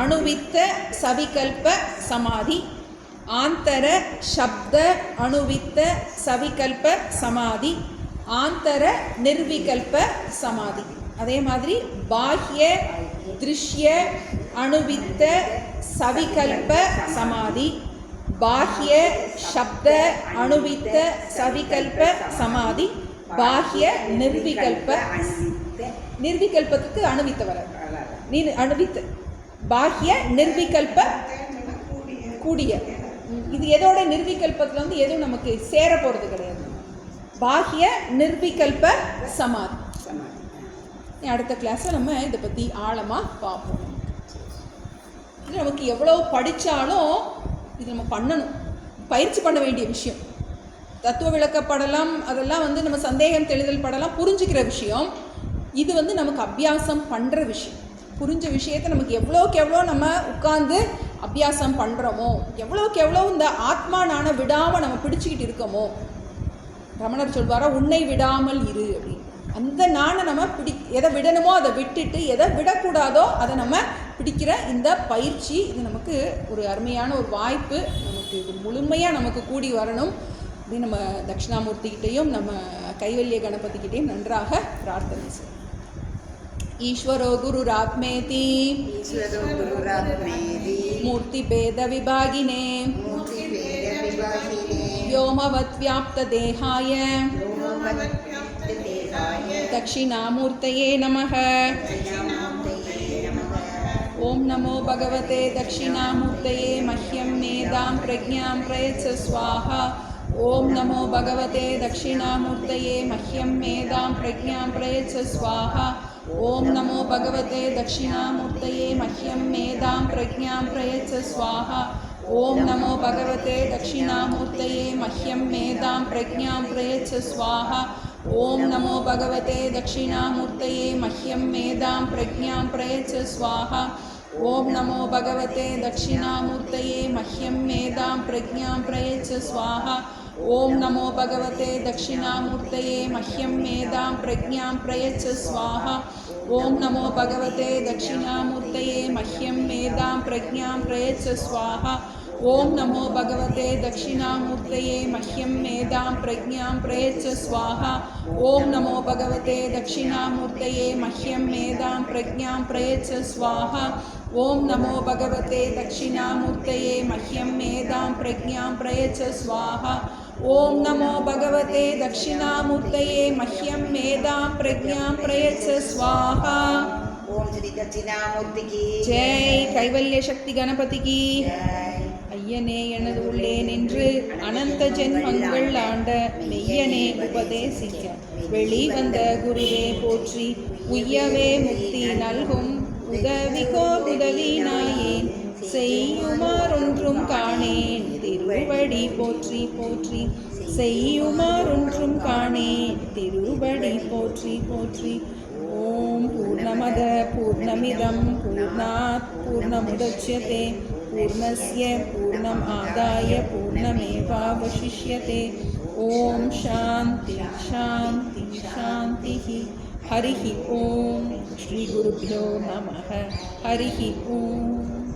அணுவித்த சவிகல்ப சமாதி, ஆந்தர சப்த அணுவித்த சவிகல்ப சமாதி, ஆந்தர நிர்விகல்ப சமாதி. அதே மாதிரி பாஹ்ய திருஷ்ய அணுவித்த சவிகல்ப சமாதி, பாஹ்ய சப்த அணுவித்த சவிகல்ப சமாதி, பாஹ்ய நிர்விகல்ப. நிர்விகல்பத்துக்கு அணுவித்த வர அணுவித்த பாஹ்ய நிர்விகல்ப கூடிய. இது எதோட நிர்விகல்பத்தில் வந்து எதுவும் நமக்கு சேர போகிறது கிடையாது. பாஹ்ய நிர்விகல்ப சமாதி. அடுத்த கிளாஸில் நம்ம இதை பற்றி ஆழமாக பார்ப்போம். இது நமக்கு எவ்வளோ படித்தாலும் இது நம்ம பண்ணணும், பயிற்சி பண்ண வேண்டிய விஷயம். தத்துவ விளக்கப்படலாம், அதெல்லாம் வந்து நம்ம சந்தேகம் தெளிதல் படலாம், புரிஞ்சுக்கிற விஷயம். இது வந்து நமக்கு அபியாசம் பண்ணுற விஷயம். புரிஞ்ச விஷயத்தை நமக்கு எவ்வளோக்கு எவ்வளோ நம்ம உட்கார்ந்து அபியாசம் பண்ணுறோமோ, எவ்வளோக்கு எவ்வளோ இந்த ஆத்மா நானை விடாமல் நம்ம பிடிச்சிக்கிட்டு இருக்கோமோ. ரமணர் சொல்வாரா, உன்னை விடாமல் இரு அப்படின்னு. அந்த நானை நம்ம எதை விடணுமோ அதை விட்டுட்டு, எதை விடக்கூடாதோ அதை நம்ம பிடிக்கிற இந்த பயிற்சி, இது நமக்கு ஒரு அருமையான ஒரு வாய்ப்பு. நமக்கு இது முழுமையாக நமக்கு கூடி வரணும் அப்படின்னு நம்ம தட்சிணாமூர்த்திகிட்டையும் நம்ம கைவல்ய கணபதிக்கிட்டையும் நன்றாக பிரார்த்தனை செய்யும். ஈஸ்வரோ குருராத்மேதி மூர்த்தி பேத விபாகினே व्योमवत् व्याप्त देहाय दक्षिणामूर्तये नमः। ओम नमो भगवते दक्षिणामूर्तये मह्यं मेदां प्रज्ञां प्रयच्छ स्वाहा। ओम नमो भगवते दक्षिणामूर्तये मह्यं मेदां प्रज्ञां प्रयच्छ स्वाहा। ओम नमो भगवते दक्षिणामूर्तये मह्यं मेदां प्रज्ञां प्रयच्छ स्वाहा। ओम नमो भगवते दक्षिणामूर्तये मह्यं मेदां प्रज्ञां प्रयच्छ स्वाहा। ओम नमो भगवते दक्षिणामूर्तये मह्यं मेदां प्रज्ञां प्रयच्छ स्वाहा। ओम नमो भगवते दक्षिणामूर्तये मह्यं मेदां प्रज्ञां प्रयच्छ स्वाहा। ओम नमो भगवते दक्षिणामूर्तये मह्यं मेदां प्रज्ञां प्रयच्छ स्वाहा। ओम नमो भगवते दक्षिणामूर्तये मह्यं मेदां प्रज्ञां प्रयच्छ स्वाहा। ॐ नमो भगवते दक्षिणामूर्तये मह्यं मेधां प्रज्ञां प्रयच्छ स्वाहा ॐ नमो भगवते दक्षिणामूर्तये मह्यं मेधां प्रज्ञां प्रयच्छ स्वाहा ॐ नमो भगवते दक्षिणामूर्तये मह्यं मेधां प्रज्ञां प्रयच्छ स्वाहा ॐ नमो भगवते दक्षिणामूर्तये मह्यं मेधां प्रज्ञां प्रयच्छ स्वाहा ओम श्री दक्षिणामूर्ति की जय कैवल्य शक्ति गणपति की जय। ஐயனே எனது உள்ளே நின்று அனந்த ஜென்மங்கள் ஆண்ட மெய்யனே உபதேசிக்க வெளிவந்த குருவே போற்றி உய்யவே முக்தி நல்கும் உதவிகோ உதவி நாயேன் செய்யுமாறொன்றும் காணேன் திருவடி போற்றி போற்றி செய்யுமாறொன்றும் காணேன் திருவடி போற்றி போற்றி ஓம் பூர்ணமத பூர்ணமிதம் பூர்ணாத் பூர்ணமுதச்யதே पूर्णस्य पूर्णम् आदाय पूर्णमेवावशिष्यते ॐ शान्ति शान्ति शान्तिः हरिः ॐ श्रीगुरुभ्यो नमः हरिः ॐ